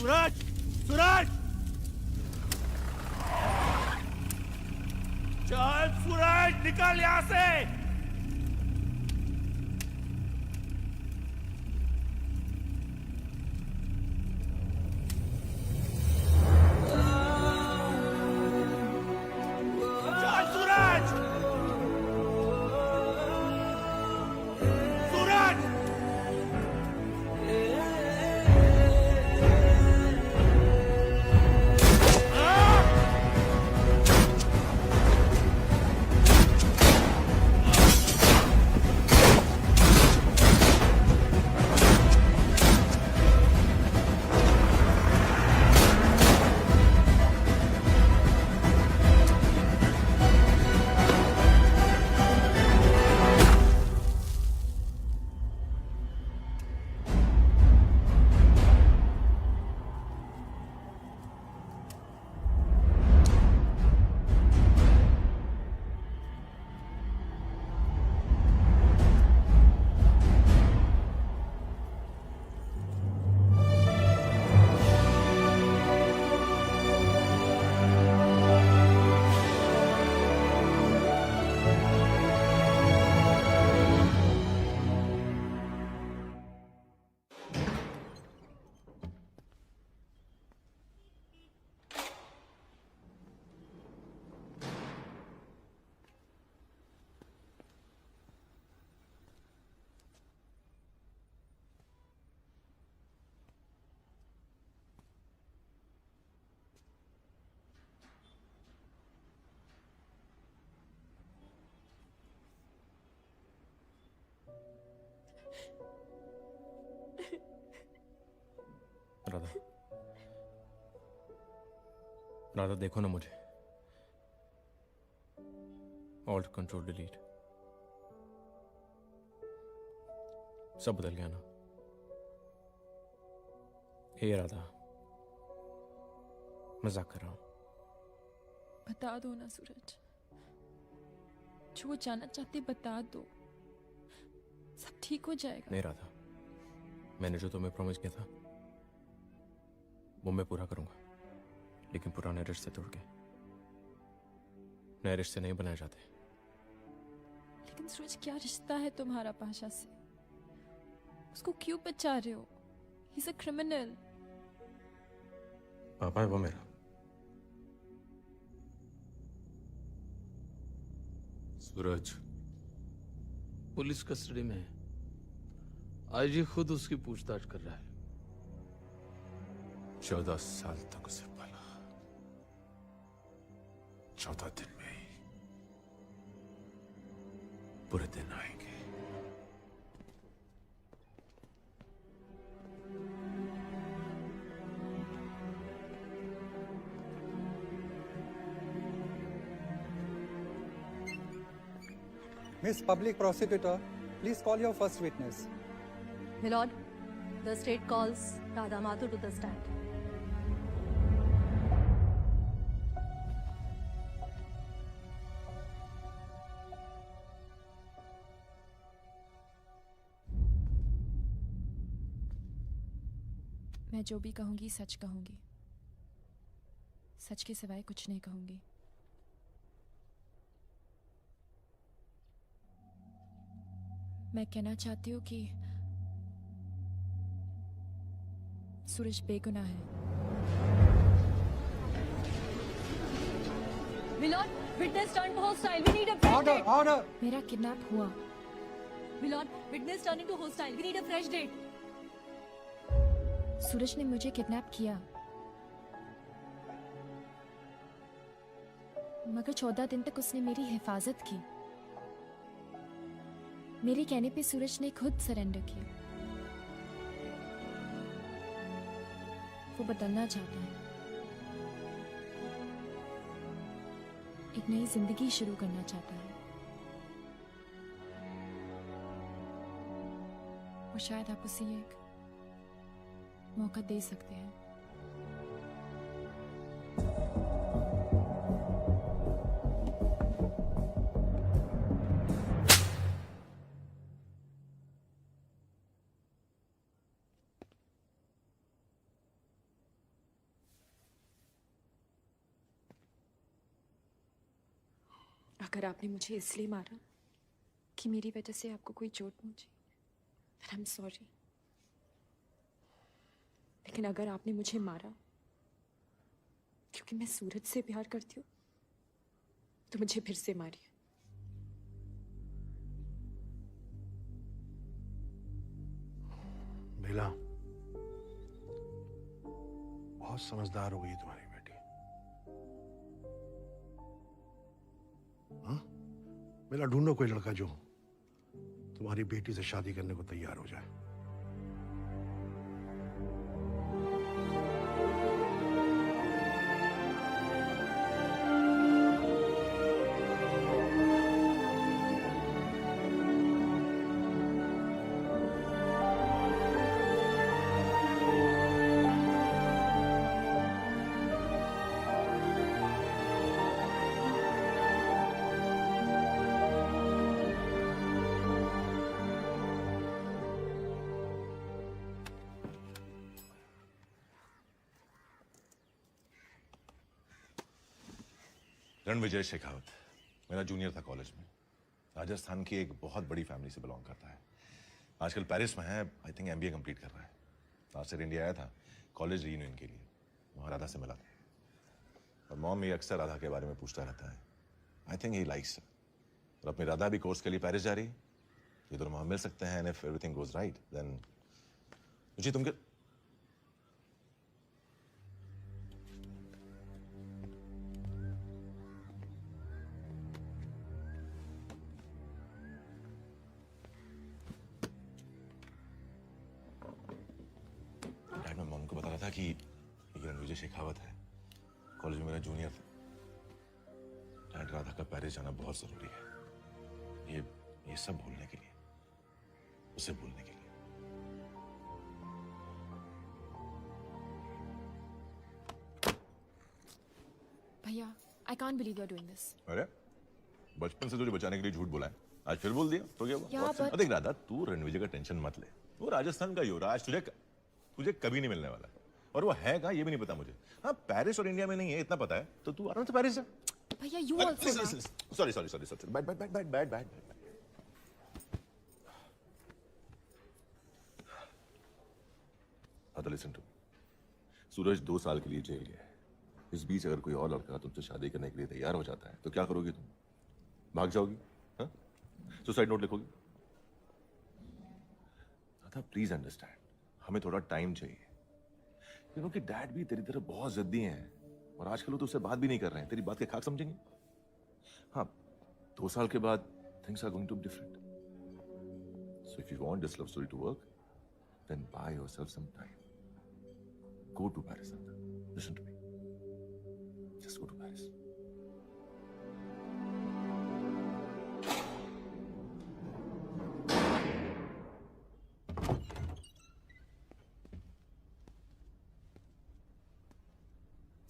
सूरज, सूरज, चल सूरज, निकल यहां से। चल सूरज, सूरज। राधा, राधा देखो ना मुझे। ऑल्ट कंट्रोल डिलीट, सब बदल गया ना। हे राधा, मजाक कर रहा हूं। बता दो ना सूरज, जो वो जानना चाहते बता दो, सब ठीक हो जाएगा। नहीं राधा, मैंने जो तुम्हें प्रॉमिस किया था वो मैं पूरा करूंगा, लेकिन पुराने रिश्ते तोड़ के नए रिश्ते नहीं बनाए जाते। लेकिन सूरज, क्या रिश्ता है तुम्हारा पाशा से? उसको क्यों बचा रहे हो? He is a criminal. पापा है वो मेरा। सूरज पुलिस कस्टडी में है। आईजी खुद उसकी पूछताछ कर रहा है। 14 साल तक उसे पाला, 14 दिन में ही बुरे दिन आएंगे। Miss Public Prosecutor, please call your first witness. My lord, the state calls Radha Mathur to the stand. मैं जो भी कहूंगी सच कहूंगी, सच के सिवाय कुछ नहीं कहूंगी। मैं कहना चाहती हूँ कि सूरज बेगुनाह है। My lord, witness turned hostile. We need a fresh date. Order! मेरा किडनैप हुआ। My lord, witness turned into hostile. We need a fresh date. सूरज ने मुझे किडनैप किया, मगर 14 दिन तक उसने मेरी हिफाजत की। मेरे कहने पे सूरज ने खुद सरेंडर किया। वो बदलना चाहता है, एक नई जिंदगी शुरू करना चाहता है। वो शायद आप उसे एक मौका दे सकते हैं। अगर आपने मुझे इसलिए मारा कि मेरी वजह से आपको कोई चोट पहुंची, फिर आई एम सॉरी। लेकिन अगर आपने मुझे मारा क्योंकि मैं सूरज से प्यार करती हूँ, तो मुझे फिर से मारिए। बेला, बहुत समझदार हो गई तुम्हारी बेटी। हाँ, बेला ढूंढो कोई लड़का जो तुम्हारी बेटी से शादी करने को तैयार हो जाए। रणविजय शेखावत मेरा जूनियर था कॉलेज में। राजस्थान की एक बहुत बड़ी फैमिली से बिलोंग करता है। आजकल पेरिस में है, आई थिंक एमबीए कंप्लीट कर रहा है। लास्ट ईयर इंडिया आया था कॉलेज रीयूनियन के लिए, वहाँ राधा से मिला था। और मॉम ये अक्सर राधा के बारे में पूछता रहता है। I think he likes. और अपनी राधा भी कोर्स के लिए पेरिस जा रही, ये दोनों वहाँ मिल सकते हैं। And if everything goes right then मुझे तुम था कि ये रणविजय शेखावत है, कॉलेज में मेरा जूनियर था। डैड, राधा का पेरिस जाना बहुत जरूरी है, ये सब भूलने के लिए, उसे भूलने के लिए। भैया, I can't believe you're doing this. अरे बचपन से तुझे बचाने के लिए झूठ बोला है, आज फिर बोल दिया तो क्या हुआ? Yeah, but... देख राधा, तू रणविजय का टेंशन मत ले। वो राजस्थान का युवराज तुझे कभी नहीं मिलने वाला, और वो है कहाँ ये भी नहीं पता मुझे। हाँ, पेरिस और इंडिया में नहीं है इतना पता है, तो तू आराम से पेरिस जा। भैया, you also... सॉरी, बैठ। हाँ तो लिसन टू, सूरज 2 साल के लिए जेल गया है। इस बीच अगर कोई और लड़का तुमसे शादी करने के लिए तैयार हो जाता है तो क्या करोगी तुम? भाग जाओगी? हाँ, सुसाइड नोट लिखोगी? राधा प्लीज अंडरस्टैंड, हमें थोड़ा टाइम चाहिए। यू नो कि डैड भी तेरी तरह बहुत जिद्दी हैं, और आजकल वो तुझसे बात भी नहीं कर रहे हैं। तेरी बात के खाक समझेंगे? हाँ, 2 साल के बाद things are going to be different. So if you want this love story to work, then buy yourself some time. Go to Paris. Listen to me, just go to Paris.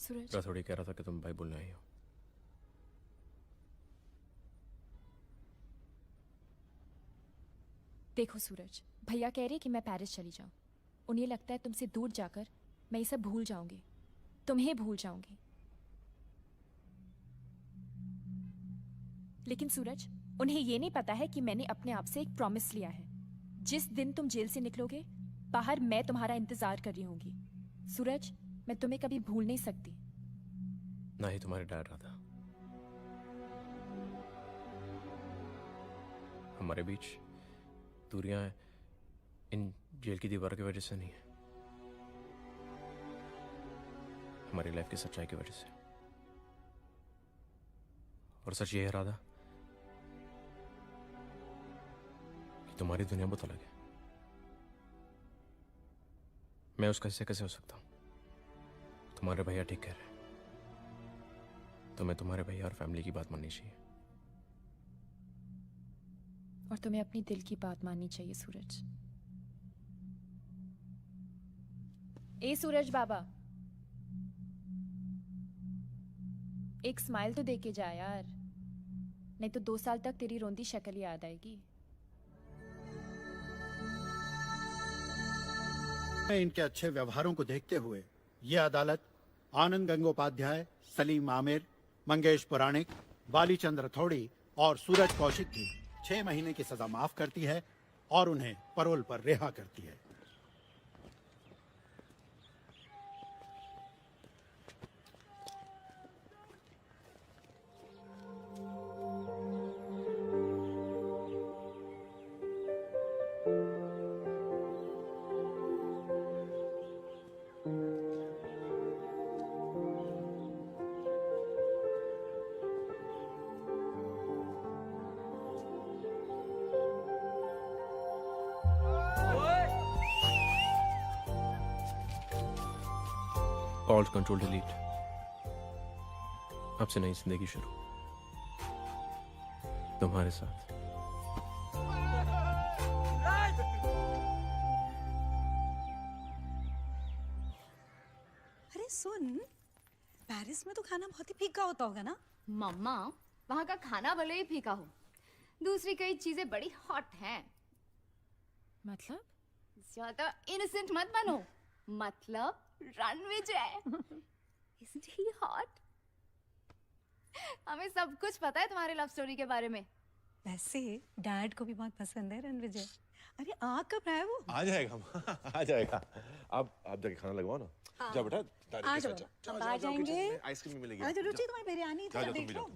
Suraj, थोड़ी कह रहा था कि तुम भाई बोलने आई हो। देखो सूरज, भैया कह रहे कि मैं पेरिस चली जाऊं। उन्हें लगता है तुमसे दूर जाकर मैं ये सब भूल जाऊंगी, तुम्हें भूल जाऊंगी। लेकिन सूरज, उन्हें ये नहीं पता है कि मैंने अपने आप से एक प्रॉमिस लिया है। जिस दिन तुम जेल से निकलोगे, बाहर मैं तुम्हारा इंतजार कर रही होंगी। सूरज, मैं तुम्हें कभी भूल नहीं सकती। ना ही तुम्हारे डैड राधा। हमारे बीच दूरियां इन जेल की दीवार की वजह से नहीं है, हमारी लाइफ की सच्चाई की वजह से। और सच ये है राधा कि तुम्हारी दुनिया बहुत अलग है। मैं उसका हिस्सा कैसे हो सकता हूं? तुम्हारे भैया ठीक कह रहे हैं, तुम्हें तुम्हारे भैया और फैमिली की बात माननी चाहिए। और तुम्हें अपनी दिल की बात माननी चाहिए सूरज। ए सूरज बाबा, एक स्माइल तो दे के जा यार, नहीं तो 2 साल तक तेरी रोंदी शक्ल याद आएगी। इनके अच्छे व्यवहारों को देखते हुए ये अदालत आनंद गंगोपाध्याय, सलीम आमिर, मंगेश पुराणिक बालीचंद रथौड़ी और सूरज कौशिक की 6 महीने की सजा माफ करती है और उन्हें पैरोल पर रिहा करती है। Alt Control Delete। अब से नई जिंदगी शुरू तुम्हारे साथ। अरे सुन, पेरिस में तो खाना बहुत ही फीका होता होगा ना? मम्मा, वहाँ का खाना भले ही फीका हो, दूसरी कई चीजें बड़ी हॉट हैं। मतलब? ज्यादा इनोसेंट मत बनो। मतलब रणविजय। Isn't he hot? हमें सब कुछ पता है तुम्हारे लव स्टोरी के बारे में। वैसे डैड को भी बहुत पसंद है रणविजय। अरे आ कब रहा है वो? आ जाएगा आ जाएगा। आप जाके खाना लगवाओ ना। जाओ बेटा, दादी आ के जाओ, साथ अब आ जाएंगे। आइसक्रीम मिलेगी। आज रुचि तुम्हारी बिरयानी जाओ, थोड़ा जाओ, तुम देख भी लो। जाओ।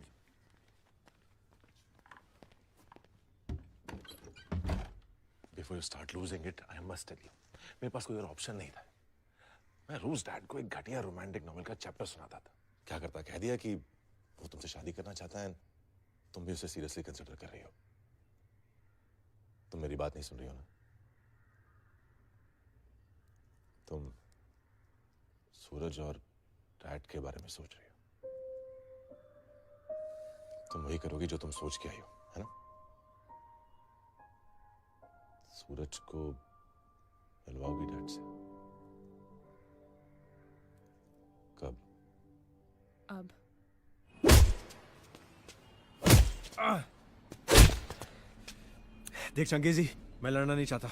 Before you start losing it, I must tell you, मेरे पास कोई और ऑप्शन नहीं था। मैं रोज डैड को एक घटिया रोमांटिक नॉवेल का चैप्टर सुनाता था। क्या करता, कह दिया कि वो तुमसे शादी करना चाहता है, तुम भी उसे सीरियसली कंसिडर कर रही हो। तुम मेरी बात नहीं सुन रही हो ना? तुम सूरज और डैड के बारे में सोच रही हो। तुम वही करोगी जो तुम सोच के आई हो, है ना? सूरज को मिलवाओगी डैड से? कब? अब। देख चंगेजी, मैं लड़ना नहीं चाहता।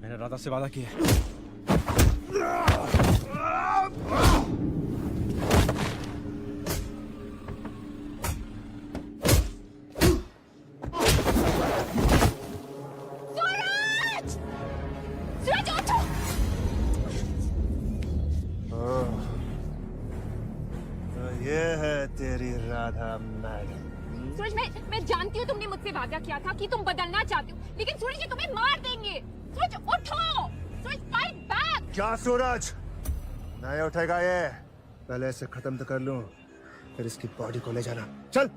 मैंने राधा से वादा किया है। ये है तेरी राधा मैडम। सूरज, मैं जानती हूँ तुमने मुझसे वादा किया था कि तुम बदलना चाहते हो, लेकिन सूरज ये तुम्हें मार देंगे। सूरज उठो, सूरज फाइट बैक। क्या सूरज नहीं उठेगा ये? पहले इसे खत्म तो कर लूं, फिर इसकी बॉडी को ले जाना। चल।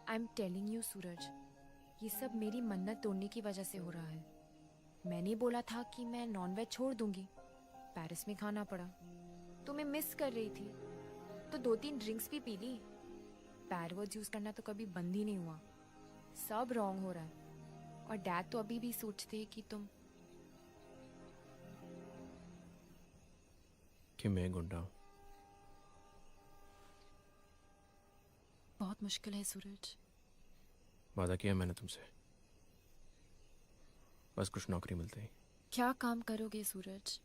आई एम टेलिंग यू सूरज, ये सब मेरी मन्नत तोड़ने की वजह से हो रहा है। मैंने बोला था कि मैं नॉनवेज छोड़ दूंगी, पेरिस में खाना पड़ा। तुम्हें मिस कर रही थी तो 2-3 ड्रिंक्स भी पी ली। बैड वर्ड्स यूज करना तो कभी बंद ही नहीं हुआ। सब रॉन्ग हो रहा है और डैड तो अभी भी सोचते हैं कि तुम कि मैं गुंडा हूं। बहुत मुश्किल है सूरज। वादा किया मैंने तुमसे, बस कुछ नौकरी मिलते ही। क्या काम करोगे सूरज?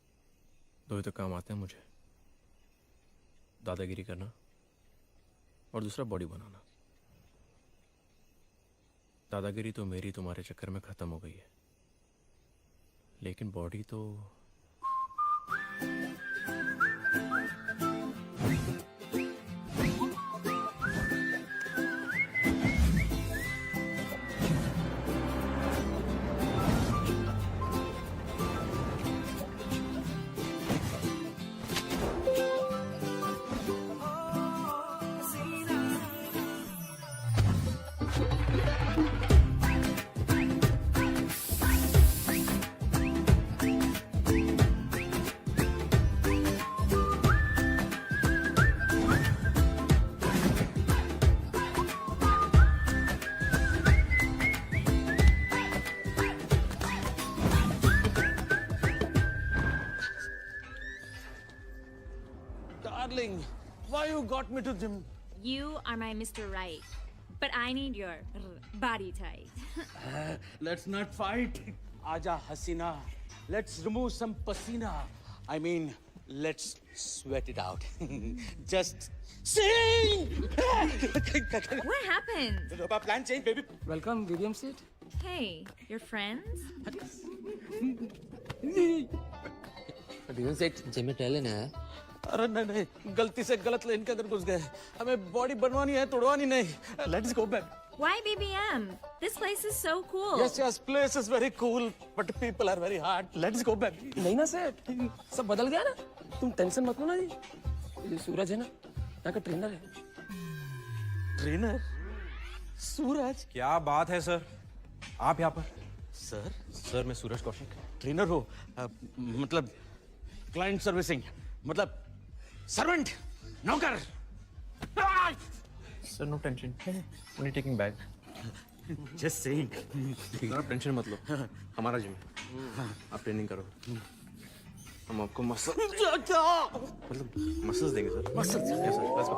2 ही तो काम आते हैं मुझे, दादागिरी करना और दूसरा बॉडी बनाना। दादागिरी तो मेरी तुम्हारे चक्कर में खत्म हो गई है, लेकिन बॉडी तो darling, why you got me to gym? You are my Mr. Right, but I need your body type. Let's not fight. Aja Hasina. Let's remove some pasina. I mean, let's sweat it out. Just sing! What happened? Plan change, baby. Welcome, William Seat. Hey, you're friends? William सेठ जिम में टैलेंट है अरे नहीं, गलती से गलत लेन के अंदर घुस गए. हमें बॉडी बनवानी है, तोड़वानी नहीं. Let's go back. Why BBM? This place is so cool. Yes, place is very cool, but people are very hard. Let's go back. नहीं ना सेठ, सब बदल गया ना. तुम टेंशन मत लो ना जी. ये सूरज है ना, यहाँ का ट्रेनर है. ट्रेनर? सूरज? क्या बात है सर, आप यहाँ पर? सर? सर मैं सूरज कौशिक. ट्रेनर हो? मतलब क्लाइंट सर्विसिंग, मतलब सर्वेंट, नौकर. Sir no tension, only taking bag. Just saying. आप टेंशन मत लो, हमारा जिम है. आप ट्रेनिंग करो, हम आपको मसल मतलब मसल्स देंगे sir. Muscles? Yes sir, let's go.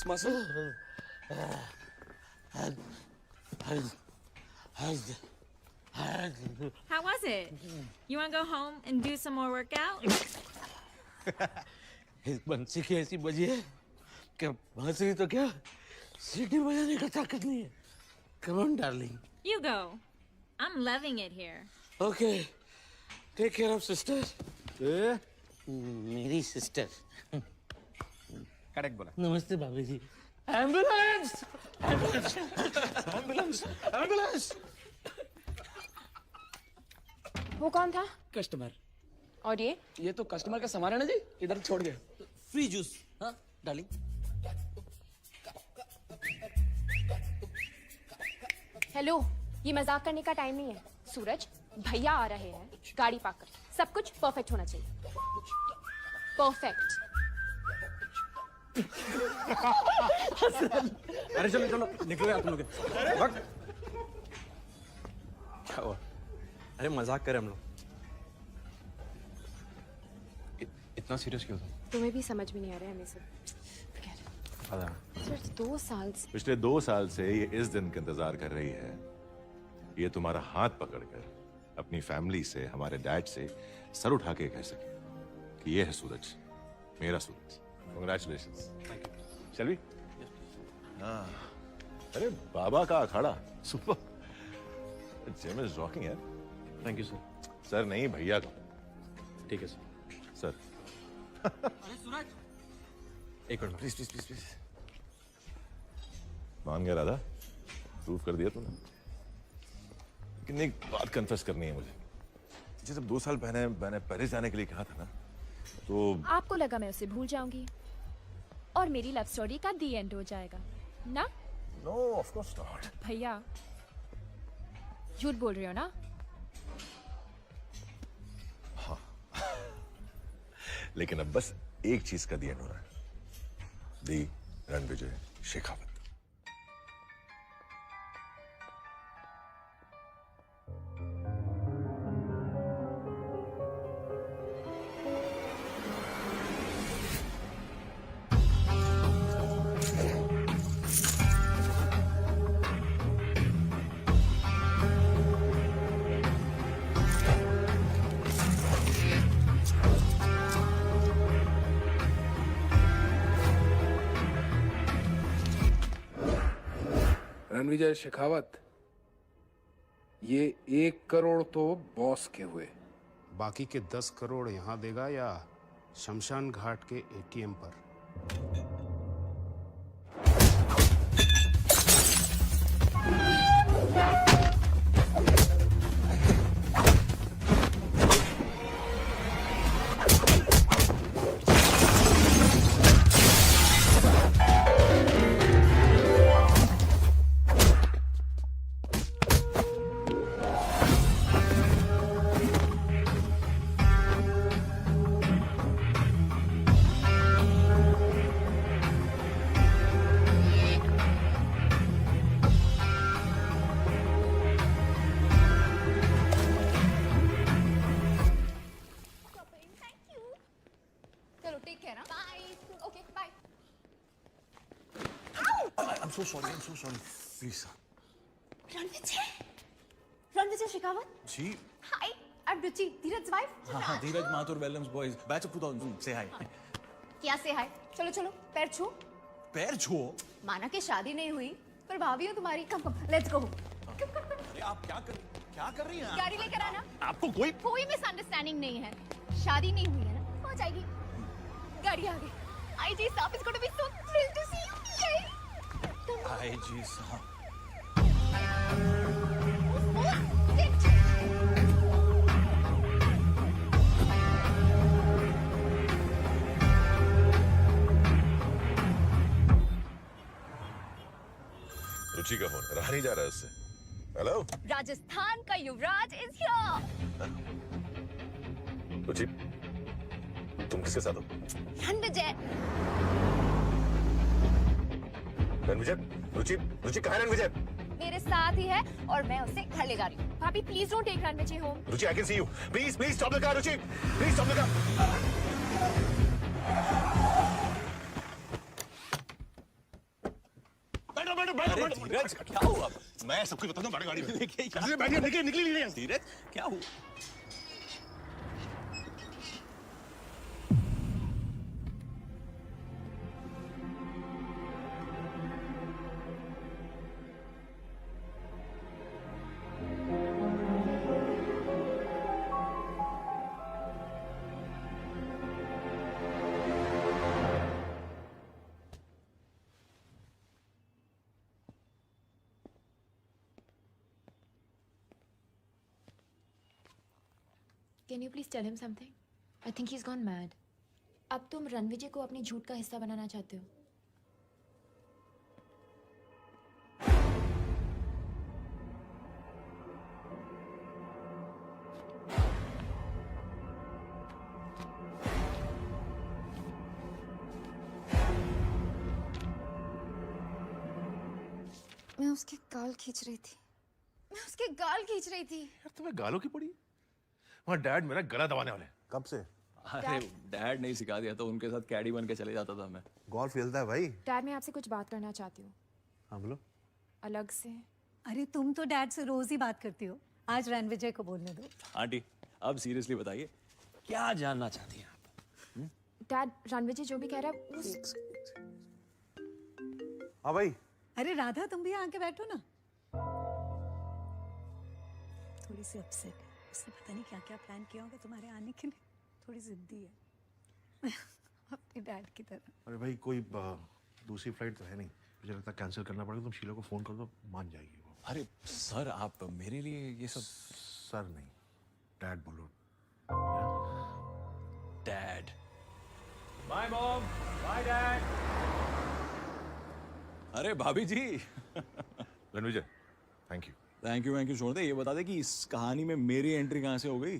Muscle? How was it? You want to go home and do some more workout? इस बंसी की ऐसी बजी है कि बंसी तो क्या सीटी बजाने का ताकत नहीं है. Come on, darling. You go. I'm loving it here. Okay. Take care of sister. मेरी sister. करेक्ट बोला. नमस्ते भाभी जी. एम्बुलेंस! एम्बुलेंस! एम्बुलेंस! एम्बुलेंस! वो कौन था? कस्टमर. और ये तो कस्टमर का सामान है ना जी, इधर छोड़ गए. Free juice. हाँ डार्लिंग. हेलो, ये मजाक करने का टाइम नहीं है. सूरज, भैया आ रहे हैं, गाड़ी पार्क कर. सब कुछ परफेक्ट होना चाहिए. परफेक्ट. अरे चलो चलो निकलो यार तुम लोग. क्या हुआ? अरे मजाक करे हम लोग. इतना सीरियस क्यों था? तुम्हें भी समझ में नहीं आ रहा है हमें सब. सिर्फ 2 साल से. पिछले 2 साल से ये इस दिन का इंतजार कर रही है. ये तुम्हारा हाथ पकड़कर अपनी फैमिली से, हमारे डैड से सर उठा के कह सके कि ये है सूरज, मेरा सूरज. Congratulations. Thank you. Shall we? हाँ. अरे बाबा का अखाड़ा. सुपर. जिम इज रॉकिंग यार. Thank you sir. सर नहीं, भैया का. ठीक है सर. सर. अरे सूरज. एक minute please please please please. मान गया राधा? प्रूव कर दिया तूने. लेकिन एक बात कन्फेस करनी है मुझे. जब 2 साल पहले मैंने पेरिस जाने के लिए कहा था ना, तो आपको लगा मैं उसे भूल जाऊंगी और मेरी लव स्टोरी का दी एंड हो जाएगा ना? No of course not. भैया झूठ बोल रहे हो ना? हाँ. लेकिन अब बस एक चीज का दी एंड हो रहा है. दी रणविजय शेखावत. रणविजय शेखावत, ये 1 करोड़ तो बॉस के हुए. बाकी के 10 करोड़ यहाँ देगा या शमशान घाट के ATM पर? so sorry. I'm so sorry. Please. Ranvijay Shekhawat. Ji. Hi, I'm Ruchi, Dheeraj's wife. हाँ, धीरज माथुर वेलम्स बॉयज बैच ऑफ 2000 से हाय. क्या से हाय? चलो चलो पैर छू. पैर छुओ. माना कि शादी नहीं हुई पर भाभी हो तुम्हारी. Come let's go. अरे आप क्या कर रही हैं? गाड़ी लेकर आना. आपको कोई मिसअंडरस्टैंडिंग नहीं है. शादी नहीं हुई है ना, हो जाएगी. गाड़ी आ गई. आईजी साहब is gonna be so thrilled to see you. IG साहब. रुचि का फोन रहा नहीं जा रहा है उससे. हेलो. राजस्थान का युवराज इज हियर. रुचि तुम किसके साथ हो? रणविजय. रणविजय. रुचि कहाँ है रणविजय? मेरे साथ ही है और मैं उसे घर ले जा रही हूँ. भाभी please don't take Ranvijay home. Ruchi I can see you. Please stop the car. Ruchi please stop the car. बैठो. धीरज क्या हुआ? मैं सब कुछ बताता हूँ. गाड़ी में बैठिए. निकली. धीरज क्या हुआ? Can you please tell him something? I think he's gone mad. अब तुम रणविजय को अपनी झूठ का हिस्सा बनाना चाहते हो. मैं उसके गाल खींच रही थी. यार तुम्हें गालों की पड़ी? वहाँ डैड मेरा गला दबाने वाले. कब से? अरे डैड नहीं सिखा दिया तो उनके साथ कैडी बन के चले जाता था मैं. गोल्फ खेलता है भाई. डैड मैं आपसे कुछ बात करना चाहती हूँ. हाँ बोलो. अलग से. अरे तुम तो डैड से रोज ही बात करती हो. आज रणविजय को बोलने दो. आंटी अब सीरियसली बताइए क्या जानना चाहती हैं आप? डैड रणविजय जो भी कह रहा है वो... हाँ भाई. अरे राधा तुम भी आके बैठो ना. थोड़ी सी अपसेट है. उसने पता नहीं क्या क्या प्लान किया होगा तुम्हारे आने के लिए. थोड़ी जिद्दी है. अपने डैड की तरह. अरे भाई कोई दूसरी फ्लाइट तो है नहीं. मुझे लगता है कैंसिल करना पड़ेगा. तुम शीला को फोन कर दो. मान जाएगी वो. अरे सर आप मेरे लिए ये सब. सर नहीं डैड बोलो. Dad. Bye mom. Bye dad. अरे भाभी जी. Ranvijay thank you. Thank you छोड़ दे. ये बता दे कि इस कहानी में मेरी एंट्री कहाँ से हो गई?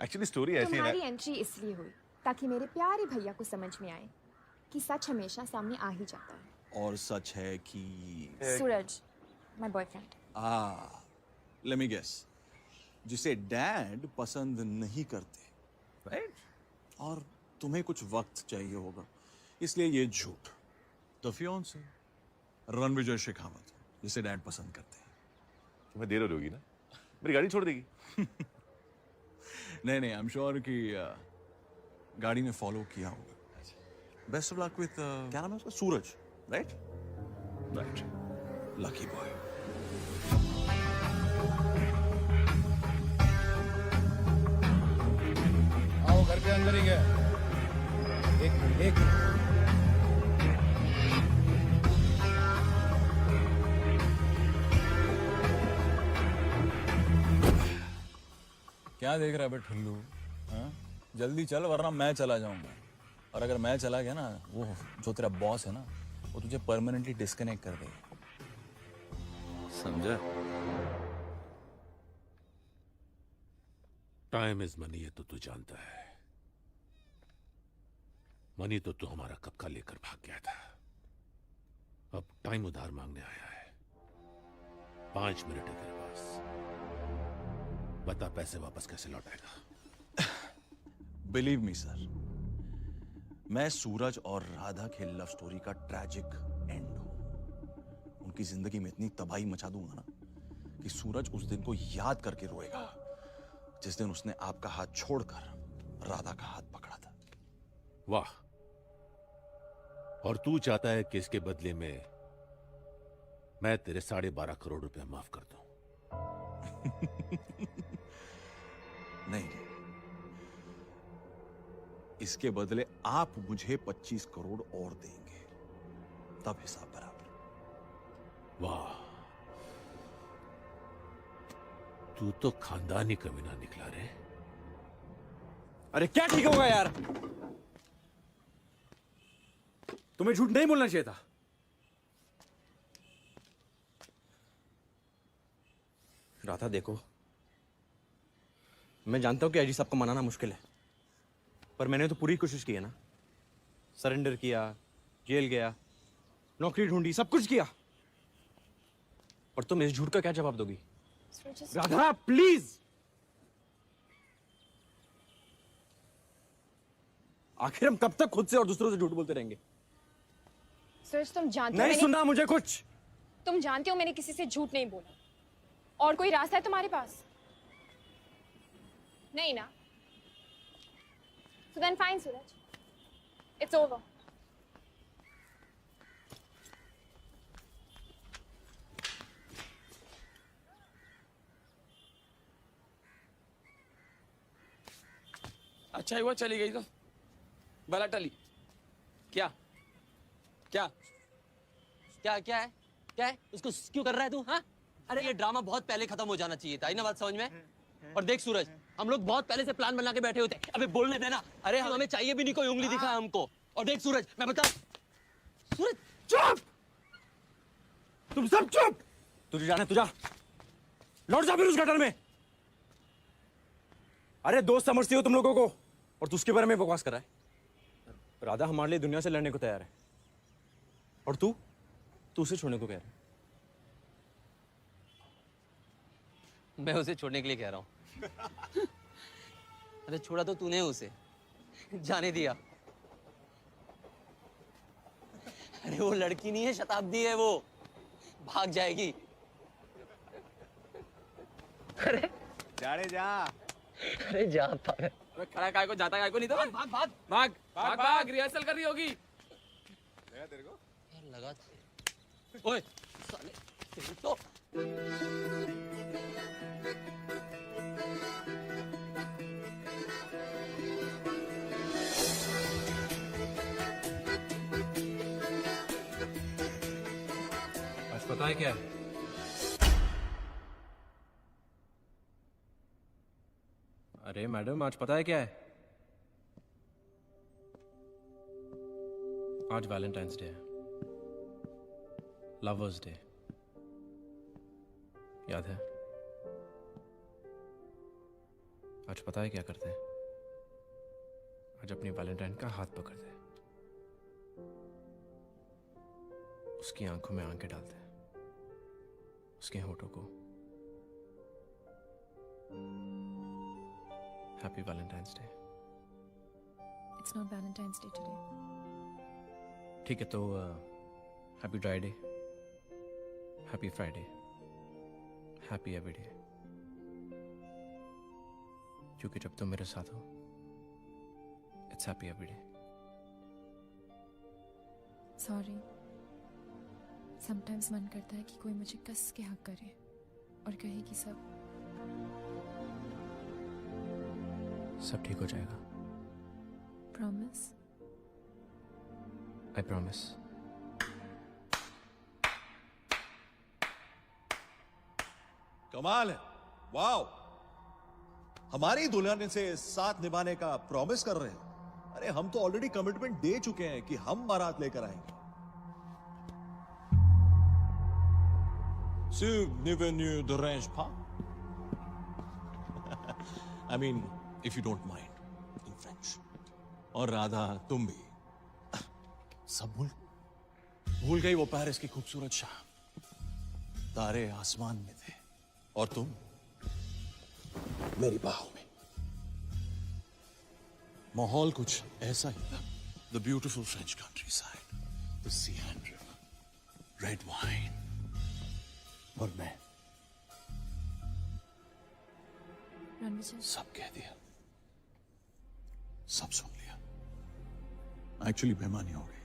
एक्चुअली स्टोरी ऐसी है. तुम्हारी एंट्री इसलिए हुई ताकि मेरे प्यारे भैया को समझ में आए कि सच हमेशा सामने आ ही जाता है. और सच है कि Suraj my boyfriend. Let me guess. जिसे डैड पसंद नहीं करते, राइट? और तुम्हें कुछ वक्त चाहिए होगा इसलिए ये झूठ. द फियांसे रणविजय शेखावत जिसे डैड पसंद करते हैं. तुम्हें देर हो रही होगी ना. मेरी गाड़ी छोड़ देगी. नहीं आई एम श्योर कि गाड़ी ने फॉलो किया होगा. बेस्ट ऑफ लक विथ क्या नाम है उसका? सूरज. राइट. Lucky boy. आओ घर के अंदर ही गए. एक मिनट. क्या देख रहा है बे ठुल्लू? हाँ? जल्दी चल वरना मैं चला जाऊंगा. और अगर मैं चला गया ना, वो जो तेरा बॉस है ना, वो तुझे परमानेंटली डिस्कनेक्ट कर देगा. समझा? टाइम इज मनी है तो तू जानता है. मनी तो तू हमारा कब का लेकर भाग गया था. अब टाइम उधार मांगने आया है. 5 मिनट है तेरे पास. बता पैसे वापस कैसे लौटाएगा? बिलीव मी सर, मैं सूरज और राधा के लव स्टोरी का ट्रैजिक एंड हूं. उनकी जिंदगी में इतनी तबाही मचा दूंगा ना कि सूरज उस दिन को याद करके रोएगा जिस दिन उसने आपका हाथ छोड़कर राधा का हाथ पकड़ा था। वाह, और तू चाहता है कि इसके बदले में मैं तेरे 12.5 करोड़ रुपए माफ कर दूं? नहीं, इसके बदले आप मुझे 25 करोड़ और देंगे, तब हिसाब बराबर। वाह, तू तो खानदानी कमीना निकला रे। अरे क्या ठीक होगा यार, तुम्हें झूठ नहीं बोलना चाहिए था। राधा देखो, मैं जानता हूं कि अजी सबको मनाना मुश्किल है, पर मैंने तो पूरी कोशिश की है ना। सरेंडर किया, जेल गया, नौकरी ढूंढी, सब कुछ किया, और तुम इस झूठ का क्या जवाब दोगी? राधा प्लीज, आखिर हम कब तक खुद से और दूसरों से झूठ बोलते रहेंगे? सूरज, तुम जानते हो नहीं सुनना मुझे कुछ। तुम जानते हो मैंने किसी से झूठ नहीं बोला। और कोई रास्ता है तुम्हारे पास? नहीं ना? So then fine, Suraj, it's over. अच्छा ही हुआ चली गई तो बला टली। क्या क्या क्या क्या है? क्या है? उसको क्यों कर रहा है तू? हाँ, अरे ये ड्रामा बहुत पहले खत्म हो जाना चाहिए था। आई ना बात समझ में? और देख सूरज, हम लोग बहुत पहले से प्लान बना के बैठे होते। अबे बोलने देना। अरे हमें चाहिए भी नहीं कोई उंगली दिखा हमको। और देख सूरज, मैं बता, सूरज चुप, तुम सब चुप। तुझे जाना तुझा, लौट जा फिर उस गटर में। अरे दोस्त समझती हो तुम लोगों को, और तू उसके बारे में बकवास कर रहा है। राधा हमारे लिए दुनिया से लड़ने को तैयार है, और तू उसे छोड़ने को कह रहा है। मैं उसे छोड़ने के लिए कह रहा हूँ। अरे छोड़ा तो तूने उसे, जाने दिया। अरे वो लड़की नहीं है, शताब्दी है वो, भाग जाएगी। अरे जाने जा। अरे जा पागल। अबे खड़ा काय को जाता काय को नहीं तो भाग भाग भाग भाग भाग भाग रिहर्सल कर रही होगी। तेरे को यार लगा ओए साले तेरी तो आज पता है क्या है? अरे मैडम, आज पता है क्या है? आज वैलेंटाइंस डे है, लवर्स डे, याद है? आज पता है क्या करते हैं? आज अपनी वैलेंटाइन का हाथ पकड़ते हैं, उसकी आंखों में आंखें डालते हैं, उसके होठों को happy Valentine's day. It's not Valentine's Day today. ठीक है तो happy dry day, happy Friday, happy every day, क्योंकि जब तुम मेरे साथ हो it's happy every day. Sorry. Sometimes मन करता है कि कोई मुझे कस के हक करे और कहे कि सब ठीक हो जाएगा। Promise? I promise. कमाल है, वाओ। हमारी दुल्हन से साथ निभाने का प्रॉमिस कर रहे हो। अरे हम तो ऑलरेडी कमिटमेंट दे चुके हैं कि हम बारात लेकर आएंगे। Bienvenue de range pas? I mean, if you don't mind, in French. और राधा तुम भी सब भूल गई वो पेरिस की खूबसूरत शाम। तारे आसमान में थे और तुम मेरी बाहों में। माहौल कुछ ऐसा ही था। The beautiful French countryside, the sea and river, red wine, और मैं रणविजय, सब कह दिया, सब सुन लिया। एक्चुअली बेईमानी हो गई।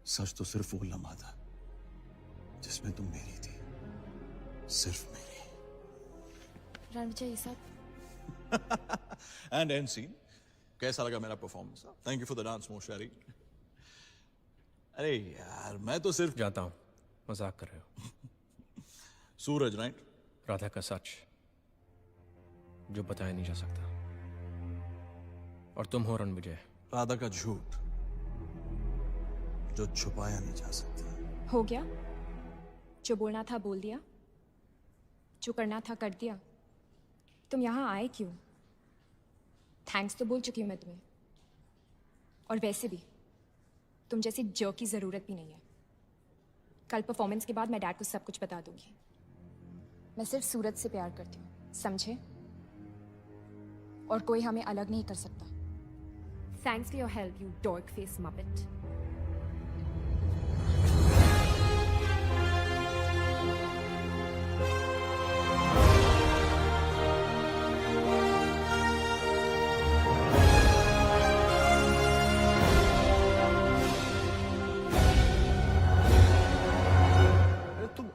सच तो सिर्फ वो लम्हा था जिसमें तुम मेरी थी, सिर्फ मेरी। रणविजय ये सब एंड एंड सीन। कैसा लगा मेरा performance? Thank you for the dance mon cheri. अरे यार मैं तो सिर्फ जाता हूँ, मजाक कर रहे हो। सूरज राइट? राधा का सच जो बताया नहीं जा सकता, और तुम हो रणविजय। राधा का झूठ जो छुपाया नहीं जा सकता। हो गया, जो बोलना था बोल दिया, जो करना था कर दिया। तुम यहाँ आए क्यों? थैंक्स तो बोल चुकी हूँ मैं तुम्हें, और वैसे भी तुम जैसी जो की जरूरत भी नहीं है। कल परफॉर्मेंस के बाद मैं डैड को सब कुछ बता दूंगी। मैं सिर्फ सूरज से प्यार करती हूँ, समझे? और कोई हमें अलग नहीं कर सकता। Thanks for your help you dark face Muppet.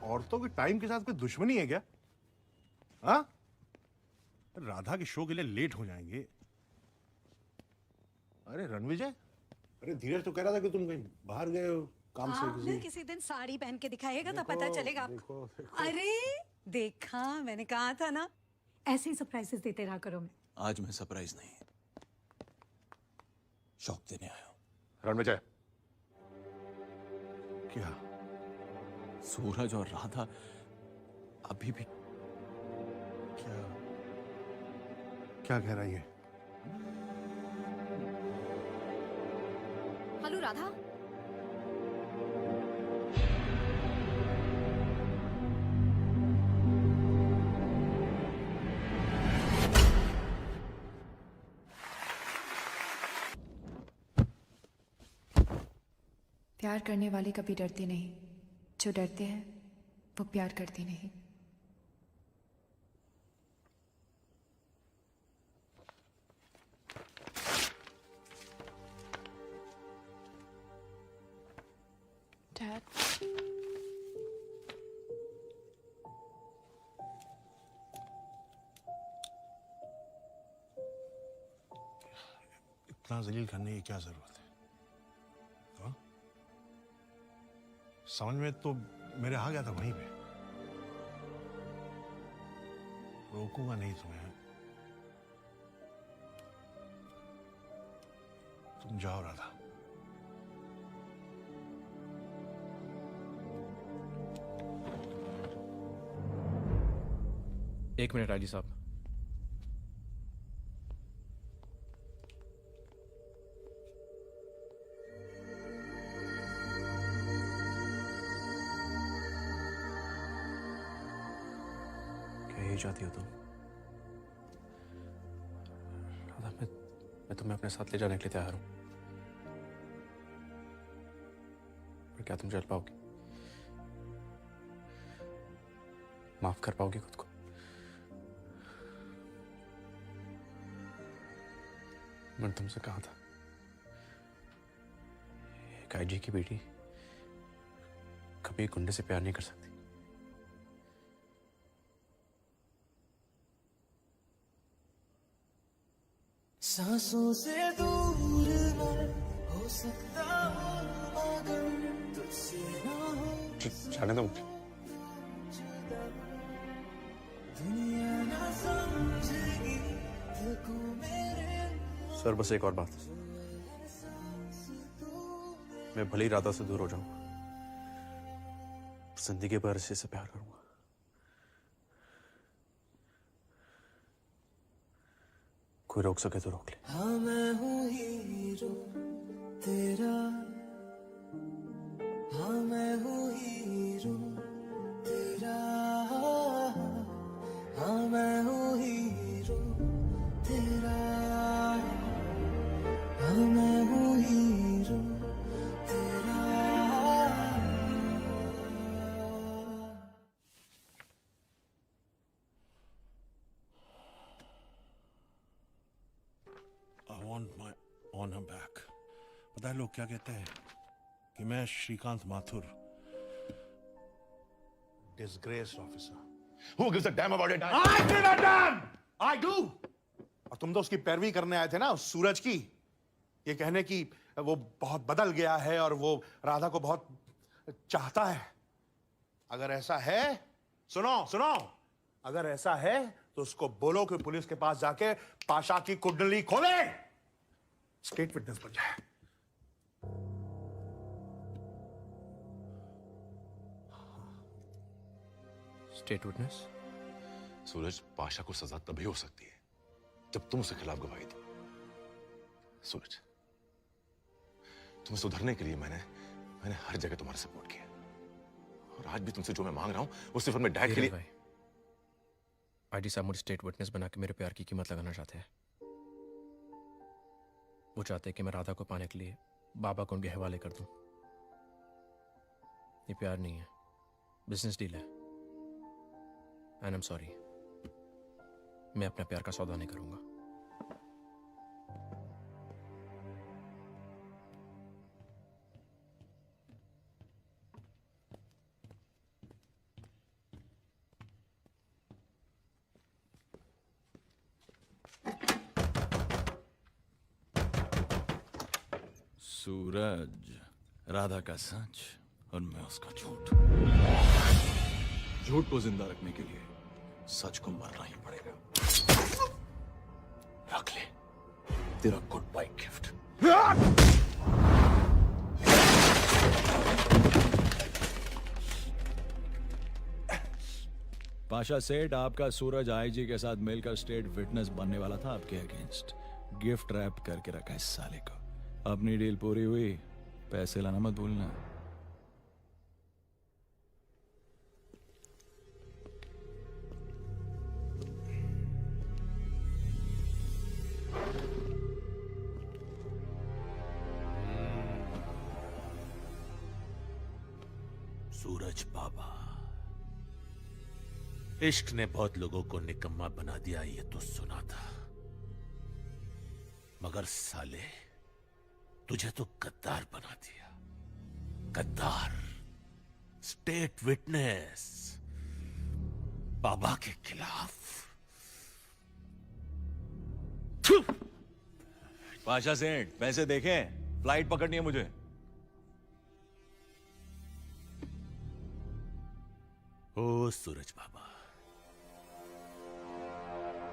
औरतों के टाइम के साथ कोई दुश्मनी है क्या? हाँ? राधा के शो के लिए लेट हो जाएंगे। अरे रणविजय, अरे धीरज तो कह रहा था कि तुम कहीं बाहर गए हो काम से। किसी दिन साड़ी पहन के दिखाएगा तो पता चलेगा आपको। देखो। अरे देखा, मैंने कहा था ना, ऐसे ही सरप्राइजेस देते रहा करो। मैं आज मैं सरप्राइज नहीं, शौक देने आया हूं। रणविजय, क्या? सूरज और राधा अभी भी क्या कह रही है? हेलो राधा। प्यार करने वाले कभी डरते नहीं, जो डरते हैं वो प्यार करते नहीं। डैड, इतना जलील करने की क्या जरूरत है? हाँ? समझ में तो मेरे आ गया था वहीं पे। रोकूंगा नहीं तुम्हें। तुम जाओ राधा। एक मिनट राजी साहब। क्या यही चाहती हो तुम? राधा, मैं तुम्हें अपने साथ ले जाने के लिए तैयार हूं, पर क्या तुम चल पाओगी? माफ कर पाओगी खुद को? मैंने तुमसे कहा था, एक आईजी की बेटी कभी गुंडे से प्यार नहीं कर सकती। सांसों से दूर मैं हो सकता हूँ मगर तुझसे ना हो। जाने दो मुझे। दुनिया ना समझेगी दिल को मेरे। सर बस एक और बात, मैं भले ही राधा से दूर हो जाऊं, जिंदगी भर इसी से प्यार करूंगा। कोई रोक सके तो रोक ले। हाँ मैं हूँ हीरो तेरा, हाँ मैं हूँ हीरो तेरा, हाँ मैं हूँ हीरो तेरा, हाँ मैं हूँ हीरो तेरा। पता है लोग क्या कहते हैं कि मैं Shrikant Mathur disgraced officer. Who gives a damn about it? I give a damn! I do! और तुम तो उसकी पैरवी करने आए थे ना, उस सूरज की, ये कहने की वो बहुत बदल गया है और वो राधा को बहुत चाहता है। अगर ऐसा है, सुनो सुनो, अगर ऐसा है तो उसको बोलो कि पुलिस के पास जाके पाशा की कुंडली खोले, स्टेट विटनेस बन जाए। State witness? सूरज, पाशा को सजा तभी हो सकती है जब तुम उसके खिलाफ गवाही दो। सूरज, तुम्हें सुधरने के लिए मैंने हर जगह तुम्हारा सपोर्ट किया, और आज भी तुमसे जो मैं मांग रहा हूं वो सिर्फ अपने डैड के लिए। आईजी साहब मुझे स्टेट विटनेस बना के मेरे प्यार की कीमत लगाना चाहते हैं। वो चाहते हैं कि मैं राधा को पाने के लिए बाबा को उनके हवाले कर दूं। ये प्यार नहीं है, बिजनेस डील है। एंड आई एम सॉरी, मैं अपना प्यार का सौदा नहीं करूंगा। सूरज, राधा का सच और मैं उसका झूठ। झूठ को जिंदा रखने के लिए सच को मरना ही पड़ेगा। रख ले तेरा गुड बाय गिफ्ट। पाशा सेठ, आपका सूरज आईजी के साथ मिलकर स्टेट विटनेस बनने वाला था आपके अगेंस्ट। गिफ्ट रैप करके रखा इस साले को। अपनी डील पूरी हुई, पैसे लाना मत भूलना। सूरज बाबा, इश्क ने बहुत लोगों को निकम्मा बना दिया, ये तो सुना था, मगर साले तुझे तो गद्दार बना दिया। गद्दार, स्टेट विटनेस, बाबा के खिलाफ। पाशा सेठ, पैसे देखें, फ्लाइट पकड़नी है मुझे। ओ सूरज बाबा,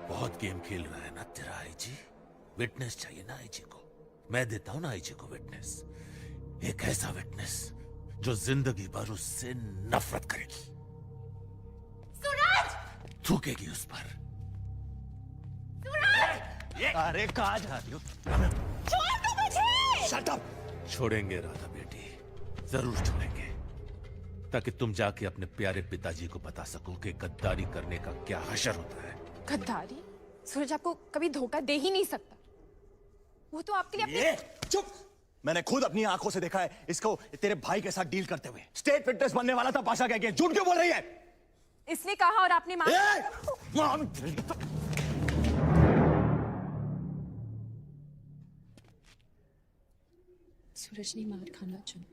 बहुत गेम खेल रहा है ना तेरा आईजी। विटनेस चाहिए ना आईजी को, मैं देता हूं ना आईजी को विटनेस। एक ऐसा विटनेस जो जिंदगी भर उससे नफरत करेगी, सूरज! थूकेगी उस पर। सूरज! अरे कहाँ जा रही हो? छोड़ दो मुझे! Shut up! छोड़ेंगे राधा बेटी, जरूर छोड़ेंगे, ताकि तुम जाके अपने प्यारे पिताजी को बता सको कि गद्दारी करने का क्या हशर होता है। गद्दारी? सूरज आपको कभी धोखा दे ही नहीं सकता। वो तो आपके लिए अपने... चुप! मैंने खुद अपनी आंखों से देखा है इसको तेरे भाई के साथ डील करते हुए। स्टेट फिटनेस बनने वाला था पाशा कह के, झूठ क्यों बोल रही है? इसने कहा और आपने मान। सूरज ने मार खाना चुना,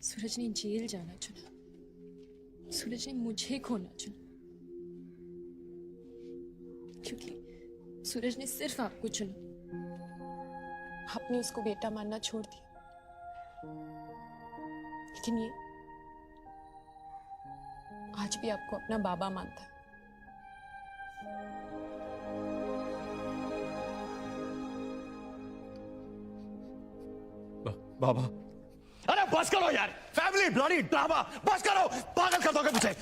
सूरज ने जेल जाना चुना, सूरज ने मुझे खोना चुना, क्योंकि सूरज ने सिर्फ आपको चुना। आपने उसको बेटा मानना छोड़ दिया, लेकिन ये आज भी आपको अपना बाबा मानता है। बाबा, अरे बस करो यार, फैमिली ब्लडी ड्रामा बस करो, पागल कर दोगे मुझे।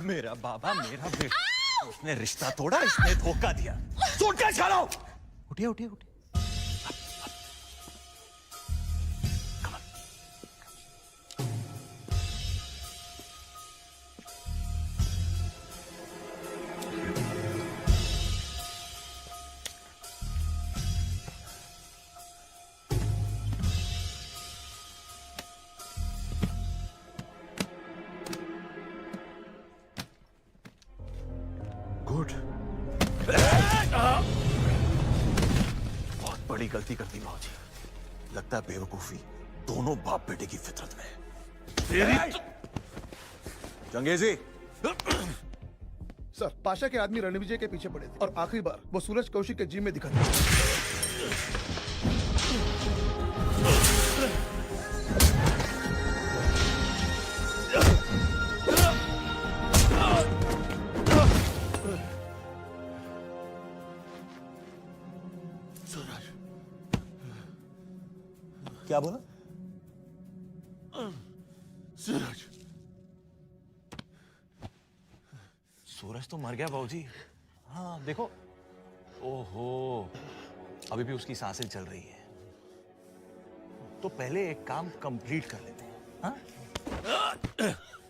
मेरा बाबा, मेरा बेटा, उसने रिश्ता तोड़ा, इसने धोखा दिया। सूटकेस खा लो। उठिए उठिए उठिए। गुड। बहुत बड़ी गलती कर दी भाजी। लगता है बेवकूफी दोनों बाप बेटे की फितरत में है। तेरी चंगेजी। सर, पाशा के आदमी रणविजय के पीछे पड़े थे और आखिरी बार वो सूरज कौशिक के जिम में दिखा था। सूरज, क्या बोला? सूरज, सूरज तो मर गया बाबूजी। हाँ देखो, ओहो, अभी भी उसकी सांसें चल रही है। तो पहले एक काम कंप्लीट कर लेते हैं, हाँ?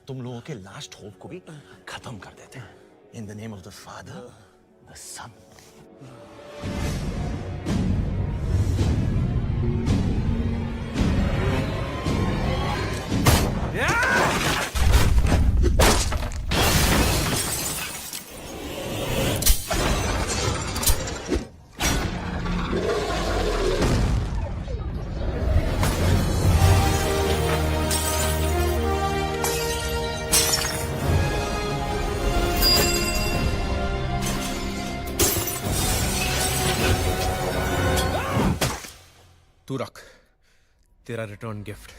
तुम लोगों के लास्ट होप को भी खत्म कर देते हैं। In the name of the father, the son. तू रख, तेरा रिटर्न गिफ्ट।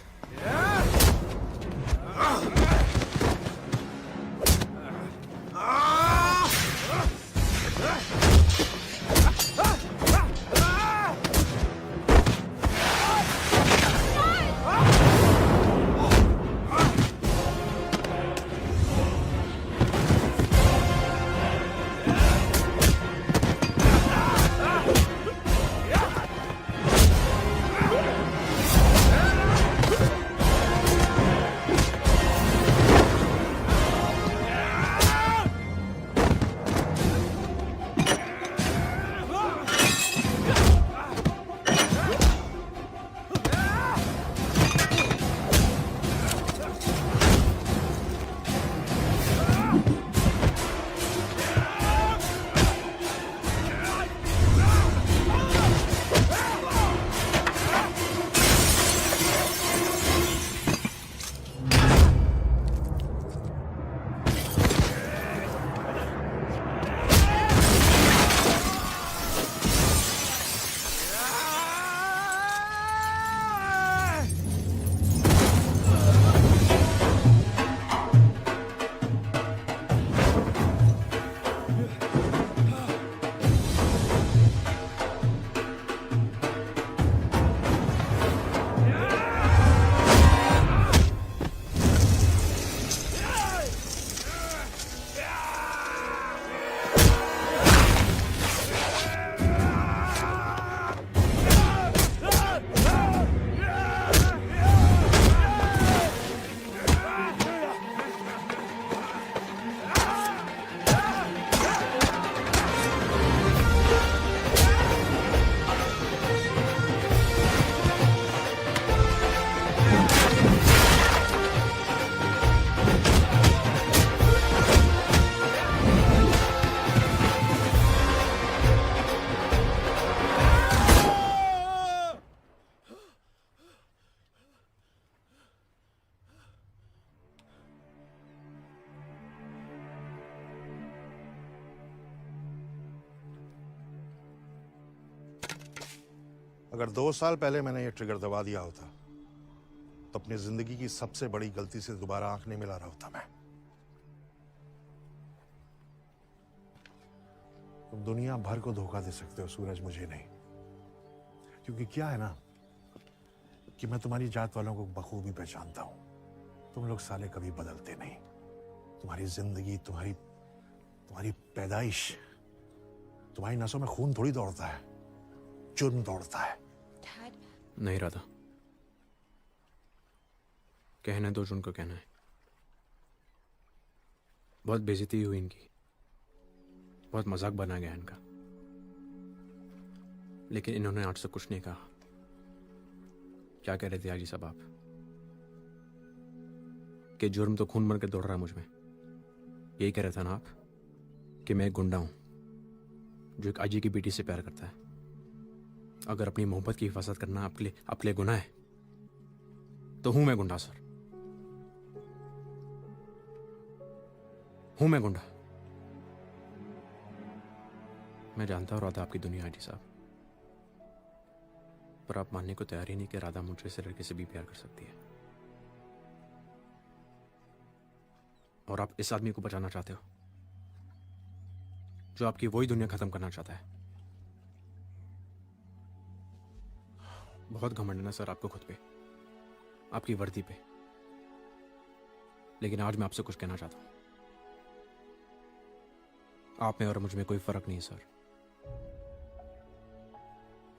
अगर 2 साल पहले मैंने ये ट्रिगर दबा दिया होता तो अपनी जिंदगी की सबसे बड़ी गलती से दोबारा आंख नहीं मिला रहा होता मैं। तुम दुनिया भर को धोखा दे सकते हो सूरज, मुझे नहीं। क्योंकि क्या है ना कि मैं तुम्हारी जात वालों को बखूबी पहचानता हूं। तुम लोग साले कभी बदलते नहीं। तुम्हारी जिंदगी, तुम्हारी पैदाइश, तुम्हारी नसों में खून थोड़ी दौड़ता है, जुर्म दौड़ता है। नहीं राधा, कहने दो जुन को कहना है। बहुत बेइज्जती हुई इनकी, बहुत मजाक बना गया इनका, लेकिन इन्होंने आज तक कुछ नहीं कहा। क्या कह रहे थे आजी साहब आप? कि जुर्म तो खून बन के दौड़ रहा है मुझ में, यही कह रहे थे ना आप? कि मैं एक गुंडा हूं जो एक आईजी की बेटी से प्यार करता है। अगर अपनी मोहब्बत की हिफाजत करना आपके लिए गुनाह है तो हूं मैं गुंडा सर, हूं मैं गुंडा। मैं जानता हूं राधा आपकी दुनिया आईजी साहब, पर आप मानने को तैयार ही नहीं कि राधा मुझे से लड़के से भी प्यार कर सकती है। और आप इस आदमी को बचाना चाहते हो जो आपकी वही दुनिया खत्म करना चाहता है। बहुत घमंड है ना सर आपको खुद पे, आपकी वर्दी पे। लेकिन आज मैं आपसे कुछ कहना चाहता हूं। आप में और मुझ में कोई फर्क नहीं है सर।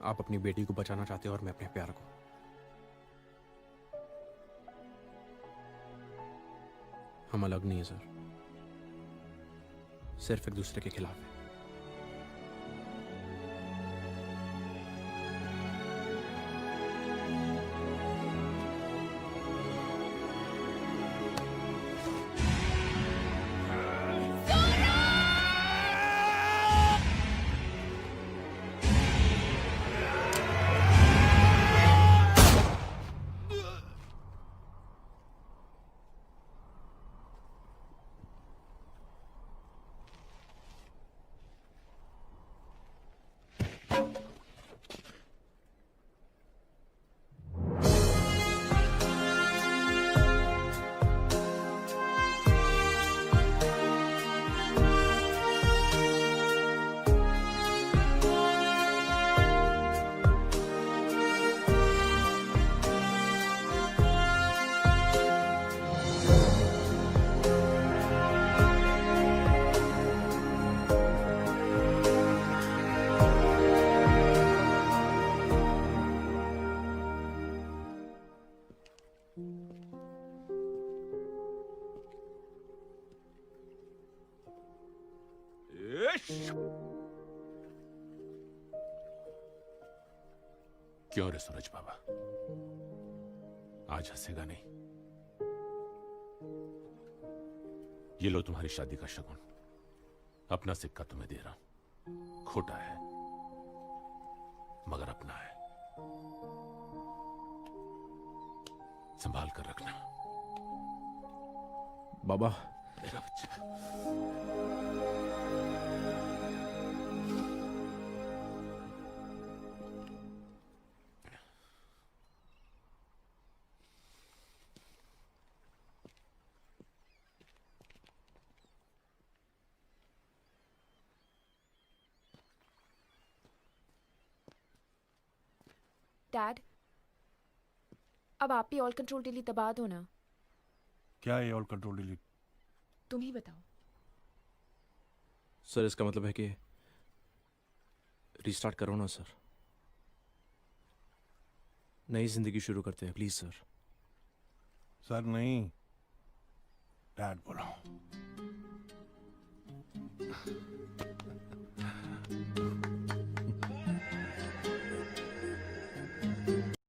आप अपनी बेटी को बचाना चाहते हो और मैं अपने प्यार को। हम अलग नहीं है सर, सिर्फ एक दूसरे के खिलाफ है। क्यों रे सूरज बाबा, आज हंसेगा नहीं? ये लो तुम्हारी शादी का शगुन, अपना सिक्का तुम्हें दे रहा हूं। खोटा है मगर अपना है, संभाल कर रखना। बाबा मेरा बच्चा। डैड, अब आप ही ऑल कंट्रोल डिलीट दबा दो ना। क्या है ऑल कंट्रोल डिलीट? तुम ही बताओ। सर इसका मतलब है कि रीस्टार्ट करो ना सर, नई जिंदगी शुरू करते हैं प्लीज सर। सर नहीं, डैड बुलाओ।